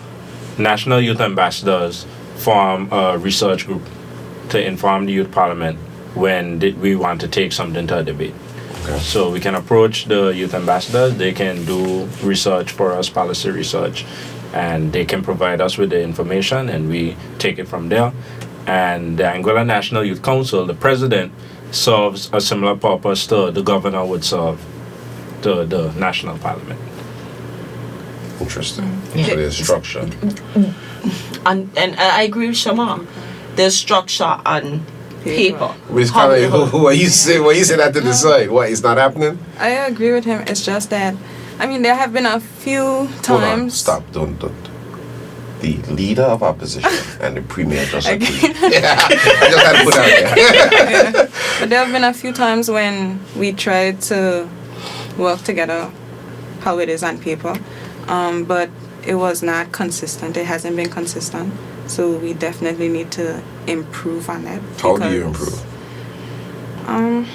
National Youth Ambassadors form a research group to inform the Youth Parliament when we want to take something to a debate. Okay. So we can approach the youth ambassadors, they can do research for us, policy research, and they can provide us with the information and we take it from there. And the Anguilla National Youth Council, the president, serves a similar purpose to the governor would serve to the national parliament. Interesting. So there's structure. And I agree with Shama. There's structure on paper. Which kind of, what you say that to decide? What, it's not happening? I agree with him. It's just that, there have been a few times. Stop, don't. The leader of opposition and the premier just agreed. Yeah, I just had to put out there. But there have been a few times when we tried to work together how it is on paper, but it was not consistent. It hasn't been consistent. So we definitely need to improve on that. How do you because, improve?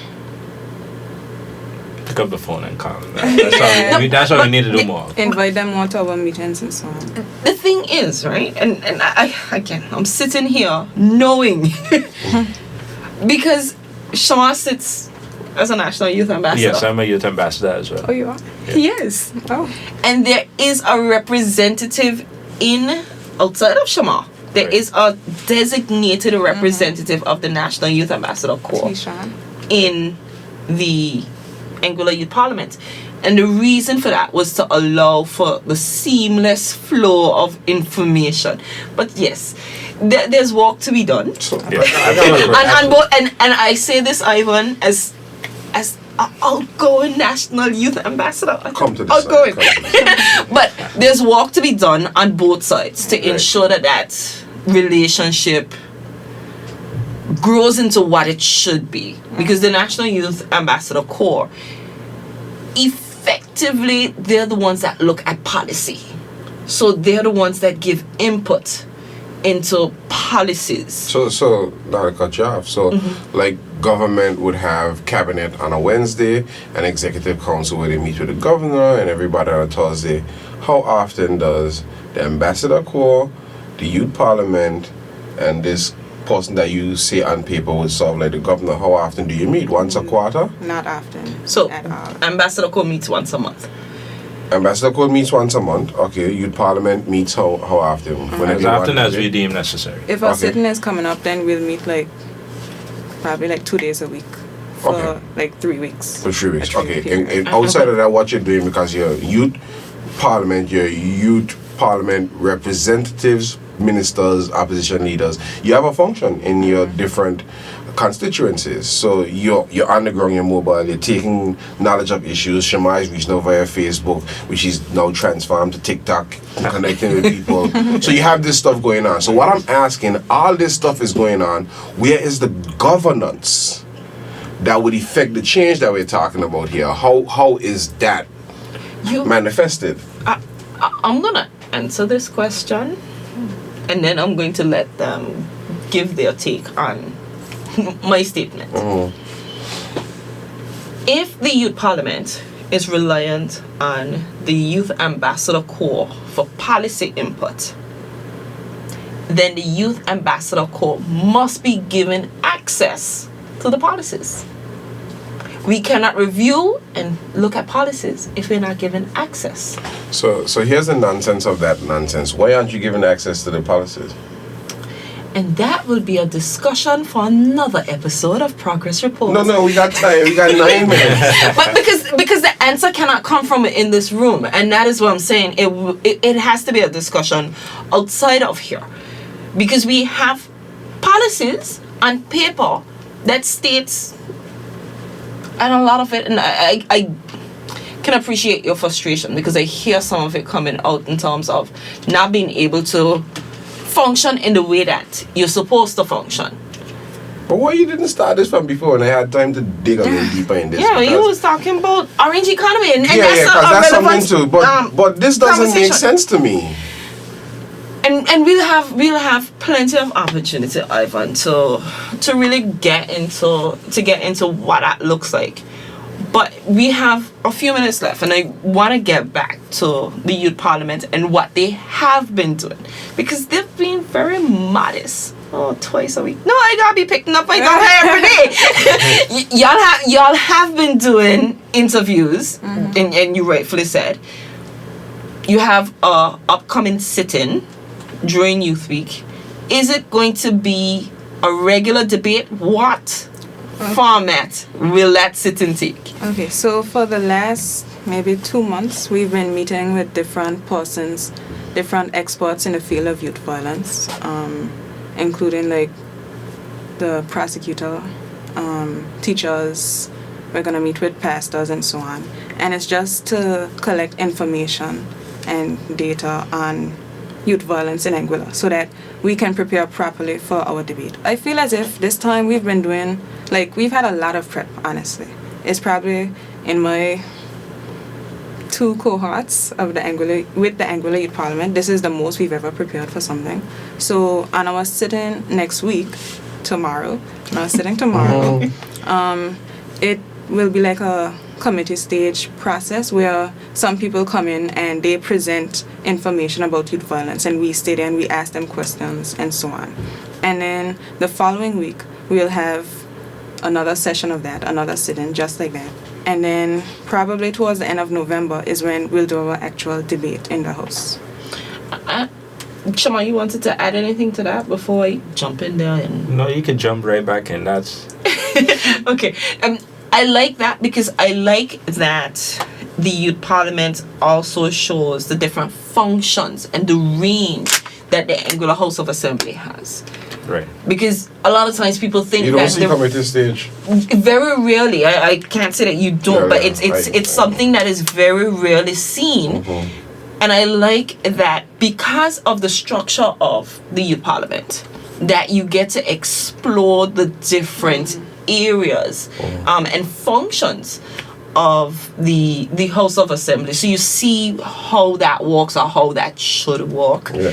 Pick up the phone and call them. That's what we need to do more. Invite them more to our meetings and so on. The thing is, right, and I again, I'm sitting here knowing because Shamar sits as a national youth ambassador. Yes, I'm a youth ambassador as well. Oh, you are? Yes. Oh. And there is a representative outside of Shamar. There Right. is a designated representative of the National Youth Ambassador Corps Tishan. in the Anguilla Youth Parliament. And the reason for that was to allow for the seamless flow of information. But yes, there's work to be done. So, Yeah. And I say this, Ivan, as an outgoing national youth ambassador. come to the Outgoing. side. But there's work to be done on both sides to ensure that relationship grows into what it should be. Because the National Youth Ambassador Corps, effectively, they're the ones that look at policy. So they're the ones that give input into policies. So not to cut you off. So, like, government would have cabinet on a Wednesday, and executive council where they meet with the governor and everybody on a Thursday. How often does the ambassador corps, the youth parliament, and this person that you say on paper would serve like the governor, how often do you meet? Once a quarter? Not often. So At all. Ambassador Corps meets once a month. Ambassador corps meets once a month. Okay, youth parliament meets how often? Whenever As you often want as it. we deem necessary. If our Okay. sitting is coming up, then we'll meet like probably like 2 days a week for Okay. like 3 weeks. For 3 weeks. A 3 Okay. week And period. outside of that, what you're doing, because your youth parliament representatives, ministers, opposition leaders, you have a function in your different constituencies. So you're on the ground, you're mobile, you're taking knowledge of issues. Shema is reaching out via Facebook, which is now transformed to TikTok, connecting with people. So you have this stuff going on. So what I'm asking, all this stuff is going on. Where is the governance that would affect the change that we're talking about here? How is that manifested? I'm gonna answer this question, and then I'm going to let them give their take on my statement. If the youth parliament is reliant on the youth ambassador corps for policy input, then the youth ambassador corps must be given access to the policies. We cannot review and look at policies if we're not given access. So here's the nonsense of that nonsense. Why aren't you given access to the policies? And that will be a discussion for another episode of Progress Report. No, we got time. We got 9 minutes. But because the answer cannot come from in this room, and that is what I'm saying. It has to be a discussion outside of here, because we have policies on paper that states, and a lot of it, and I can appreciate your frustration because I hear some of it coming out in terms of not being able to function in the way that you're supposed to function. But why you didn't start this from before and I had time to dig a little deeper in this? Yeah, you because- was talking about orange economy, and yeah, that's because a that's relevant, something too. But this doesn't make conversation. sense to me. And we'll have plenty of opportunity, Ivan, to really get into what that looks like. But we have a few minutes left, and I want to get back to the youth parliament and what they have been doing, because they've been very modest. Oh, twice a week. No, I gotta be picking up my gun every day. y'all have been doing interviews, and you rightfully said you have a upcoming sit-in during Youth Week. Is it going to be a regular debate? What format will that sit-in take? Okay, so for the last maybe 2 months, we've been meeting with different persons, different experts in the field of youth violence, including like the prosecutor, teachers. We're gonna meet with pastors and so on, and it's just to collect information and data on youth violence in Anguilla so that we can prepare properly for our debate. I feel as if this time we've been doing, like, we've had a lot of prep, honestly. It's probably in my 2 cohorts of the Anguilla Youth Parliament. This is the most we've ever prepared for something. So, on our sitting next week, tomorrow, it will be like a committee stage process where some people come in and they present information about youth violence, and we stay there and we ask them questions and so on. And then the following week, we'll have another session of that, another sit-in just like that. And then probably towards the end of November is when we'll do our actual debate in the House. Shama, you wanted to add anything to that before I jump in there? No, you can jump right back in. That's okay. I like that because I like that the Youth Parliament also shows the different functions and the range that the Anguilla House of Assembly has. right. Because a lot of times people think You don't that see committee stage. very rarely. I can't say that you don't, Yeah, but yeah, it's something that is very rarely seen. And I like that because of the structure of the Youth Parliament, that you get to explore the different areas and functions of the House of Assembly. So you see how that works or how that should work. Yeah.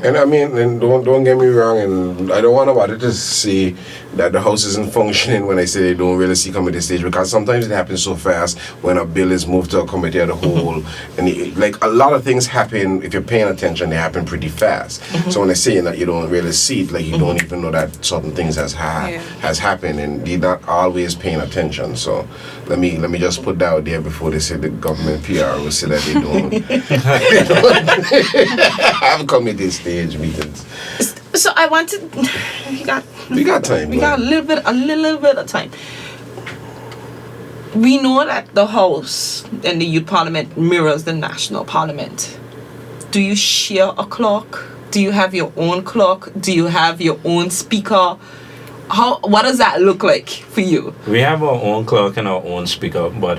And I mean, and don't get me wrong, and I don't want nobody to say that the House isn't functioning when I say they don't really see committee stage, because sometimes it happens so fast when a bill is moved to a committee of the whole, and like a lot of things happen, if you're paying attention, they happen pretty fast. So when I say that you don't really see it, like you don't even know that certain things has happened, and you're not always paying attention. So let me just put that out there before they say the government PR will say that they don't have committee stage meetings. So I wanted We got time. we got a little bit of time. We know that the House and the Youth Parliament mirrors the National Parliament. Do you share a clock? Do you have your own clock? Do you have your own speaker? What does that look like for you? We have our own clock and our own speaker, but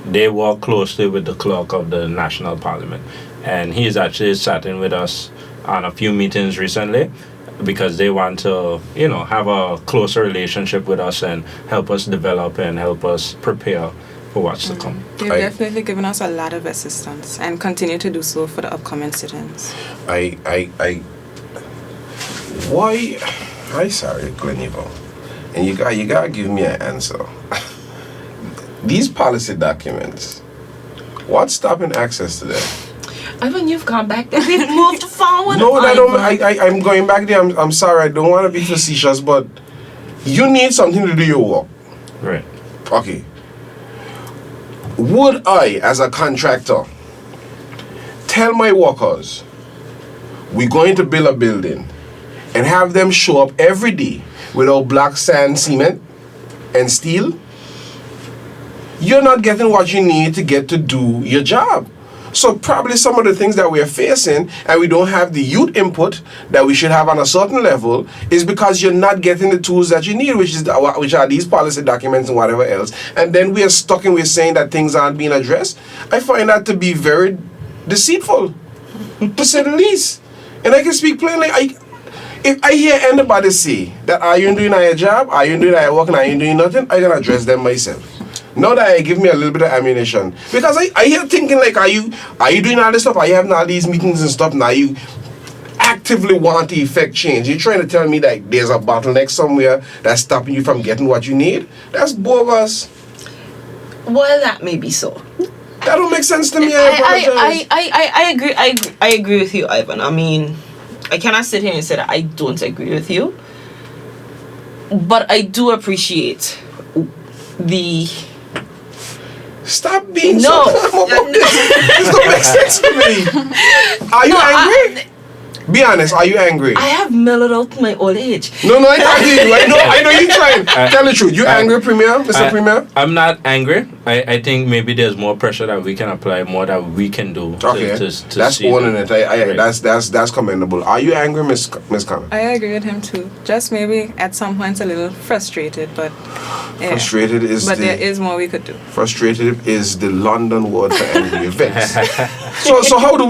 they work closely with the clerk of the National Parliament, and he's actually sat in with us on a few meetings recently because they want to, have a closer relationship with us and help us develop and help us prepare for what's to come. They've definitely given us a lot of assistance and continue to do so for the upcoming sit-ins. Hi, sorry, Glenevo. And you gotta give me an answer. These policy documents, what's stopping access to them? Ivan, you've gone back there. We've moved forward. No, I'm going back there. I'm sorry, I don't want to be facetious, but you need something to do your work. Right. Okay. Would I, as a contractor, tell my workers, we're going to build a building, and have them show up every day without black sand, cement, and steel? You're not getting what you need to get to do your job. So probably some of the things that we're facing and we don't have the youth input that we should have on a certain level is because you're not getting the tools that you need, which are these policy documents and whatever else. And then we are stuck and we're saying that things aren't being addressed. I find that to be very deceitful, to say the least. And I can speak plainly. If I hear anybody say that are you doing your job, are you doing your work, and are you doing nothing, I can address them myself. Now that I give me a little bit of ammunition, because I hear thinking like, are you doing all this stuff? Are you having all these meetings and stuff? Now you actively want to effect change. You're trying to tell me that there's a bottleneck somewhere that's stopping you from getting what you need? That's bogus. Well, that may be so. That don't make sense to me. I agree. I agree with you, Ivan. I mean, I cannot sit here and say that I don't agree with you, but I do appreciate the. Stop being no. so about this. This don't make sense to me. Are you angry? Be honest, are you angry? I have mellowed out my old age. No, I hear you. I know you're trying. Tell the truth. You angry, Premier? Mr. Premier? I'm not angry. I think maybe there's more pressure that we can apply, more that we can do. Okay, that's owning it. That's commendable. Are you angry, Miss Connor? I agree with him too. Just maybe at some points a little frustrated, but yeah. Frustrated is. But there is more we could do. Frustrated is the London word for angry. Vexed. So how do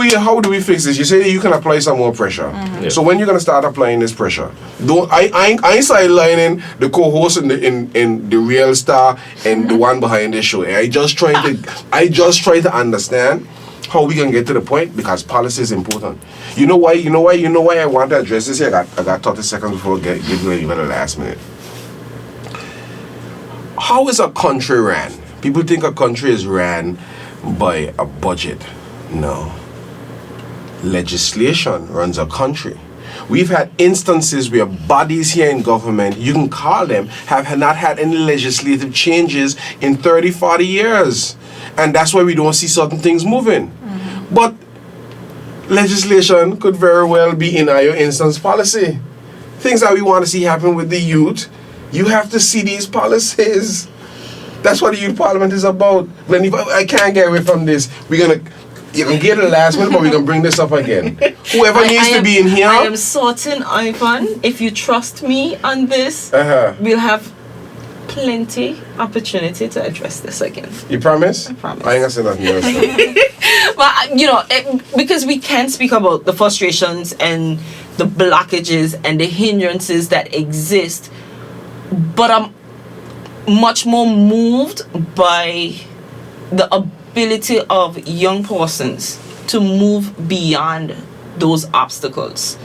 we fix this? You say you can apply some more pressure. Mm-hmm. Yeah. So when you're gonna start applying this pressure? Don't I ain't sidelining the co-host in the Real Star and the one behind this show. Absolutely. I just try to understand how we can get to the point, because policy is important. You know why I want to address this here. I got 30 seconds before I give you even the last minute. How is a country ran? People think a country is ran by a budget. No. Legislation runs a country. We've had instances where bodies here in government, you can call them, have not had any legislative changes in 30, 40 years. And that's why we don't see certain things moving. But legislation could very well be in our instance policy. Things that we want to see happen with the youth, you have to see these policies. That's what the youth parliament is about. When I can't get away from this, you can get the last minute, but we're going to bring this up again. Whoever needs to be in here. I am certain, Ivan, if you trust me on this, we'll have plenty opportunity to address this again. You promise? I promise. I ain't gonna say nothing else. But, because we can speak about the frustrations and the blockages and the hindrances that exist, but I'm much more moved by the ability of young persons to move beyond those obstacles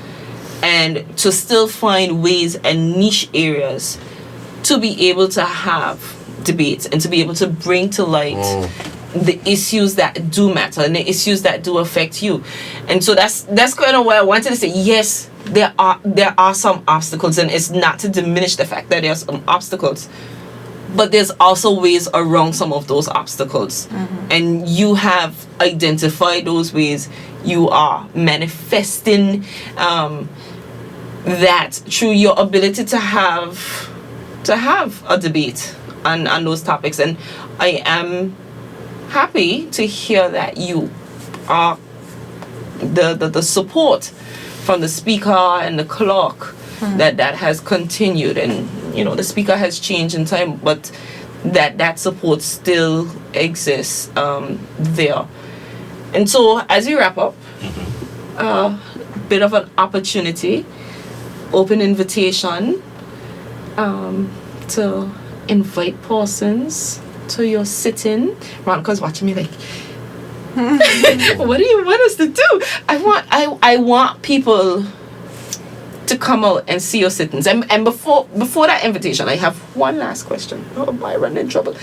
and to still find ways and niche areas to be able to have debates and to be able to bring to light the issues that do matter and the issues that do affect you. And so that's kind of why I wanted to say, yes, there are some obstacles, and it's not to diminish the fact that there are some obstacles, but there's also ways around some of those obstacles. And you have identified those ways. You are manifesting that through your ability to have a debate on those topics. And I am happy to hear that you are the support from the speaker and the clerk that has continued. And the speaker has changed in time, but that support still exists there. And so as we wrap up, a bit of an opportunity, open invitation to invite persons to your sit-in. Ronika's watching me like, what do you want us to do? I want people to come out and see your sit-ins. And before that invitation, I have one last question. Oh, I run in trouble.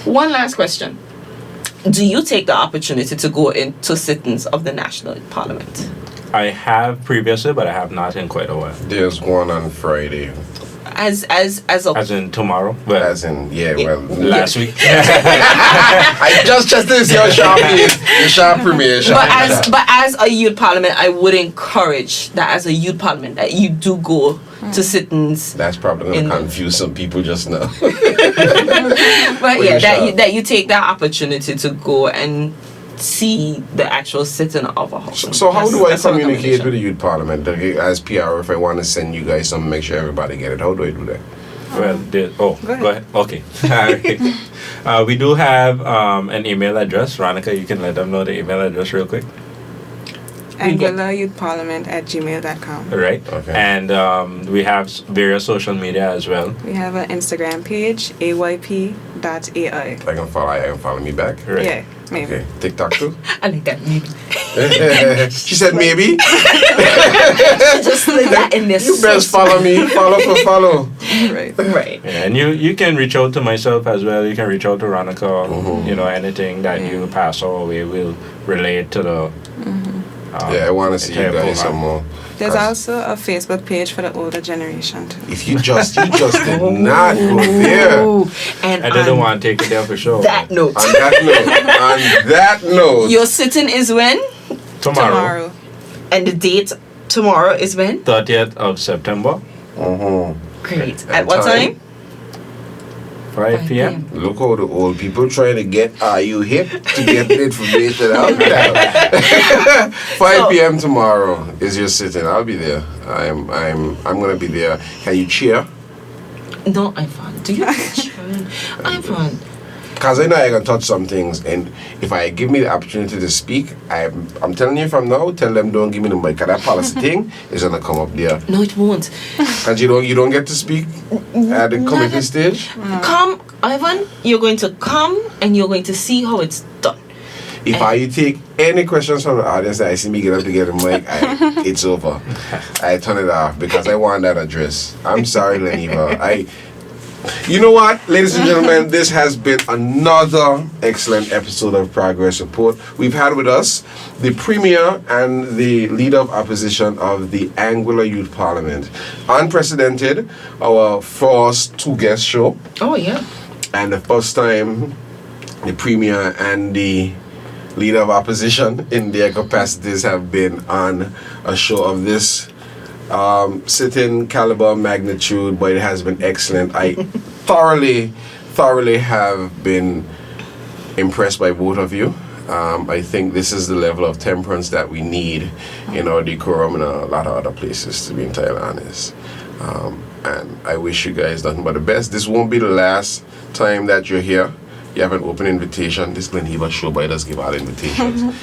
One last question. Do you take the opportunity to go into sit-ins of the National Parliament? I have previously, but I have not in quite a while. There's one on Friday. As in tomorrow? Well, last week. I just this your sharp premiere. But as a youth parliament, I would encourage that as a youth parliament that you do go to sit-ins. That's probably going to confuse some people just now. But yeah, that you take that opportunity to go and see the actual sitting of a house. So how do I communicate with the youth parliament as PR if I want to send you guys something, make sure everybody get it? How do I do that? Well, go ahead. Okay. We do have an email address. Ronika, you can let them know the email address real quick. AngularYouthParliament@gmail.com. Right. Okay. And we have various social media as well. We have an Instagram page, ayp.ai. I can follow me back. Right. Yeah, maybe. Okay. TikTok too? I like that maybe. She said maybe. Just like that in this. You best follow me. Follow. Right. Right. Yeah, and you can reach out to myself as well. You can reach out to Ronika. Anything that you pass our way will relate to the. I want to see you guys some more. There's also a Facebook page for the older generation too. If you just did not go there. And I didn't want to take it there for sure. On that note. Your sitting is when? Tomorrow. And the date tomorrow is when? 30th of September. Great. At what time? 5 p.m. Look how the old people trying to get you hip to get the information out there. 5 p.m. tomorrow is your sitting. I'll be there. I'm gonna be there. Can you cheer? No, Ivan. Do you cheer? Ivan. because I know I can touch some things, and if I give me the opportunity to speak, I'm telling you from now, tell them don't give me the mic, because that policy thing is gonna come up there. No, it won't. And you don't get to speak at the committee stage. Come, Ivan, you're going to come and you're going to see how it's done. If I take any questions from the audience that I see me get up to get a mic, it's over. I turn it off because I want that address. I'm sorry, Leniva. You know what, ladies and gentlemen, this has been another excellent episode of Progress Report. We've had with us the Premier and the Leader of Opposition of the Anguilla Youth Parliament. Unprecedented, our first two-guest show. Oh, yeah. And the first time the Premier and the Leader of Opposition in their capacities have been on a show of this sitting caliber magnitude, but it has been excellent. I thoroughly have been impressed by both of you. I think this is the level of temperance that we need in our decorum and a lot of other places, to be entirely honest. And I wish you guys nothing but the best. This won't be the last time that you're here. You have an open invitation. This Glenhiva show, but it does give out invitations.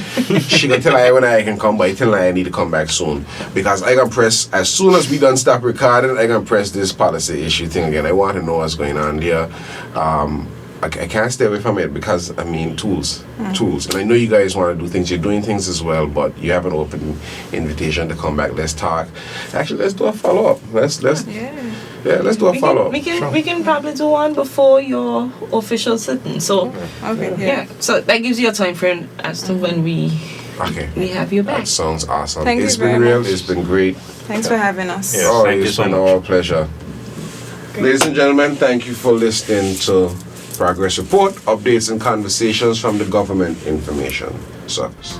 She can tell I when I can come, but I tell her I need to come back soon. Because I can press, as soon as we done stop recording, I can press this policy issue thing again. I want to know what's going on there. I can't stay away from it because, I mean, tools. And I know you guys want to do things. You're doing things as well, but you have an open invitation to come back. Let's talk. Actually, let's do a follow-up. Let's do a follow-up. We can probably do one before your official sitting. So Okay. yeah. So that gives you a time frame as to when we have you back. That sounds awesome. Thank you It's very been real. much. It's been great. Thanks for having us. Yes, Oh, thank you it's so been much. our pleasure. Ladies and gentlemen, thank you for listening to Progress Report, updates and conversations from the Government Information Service.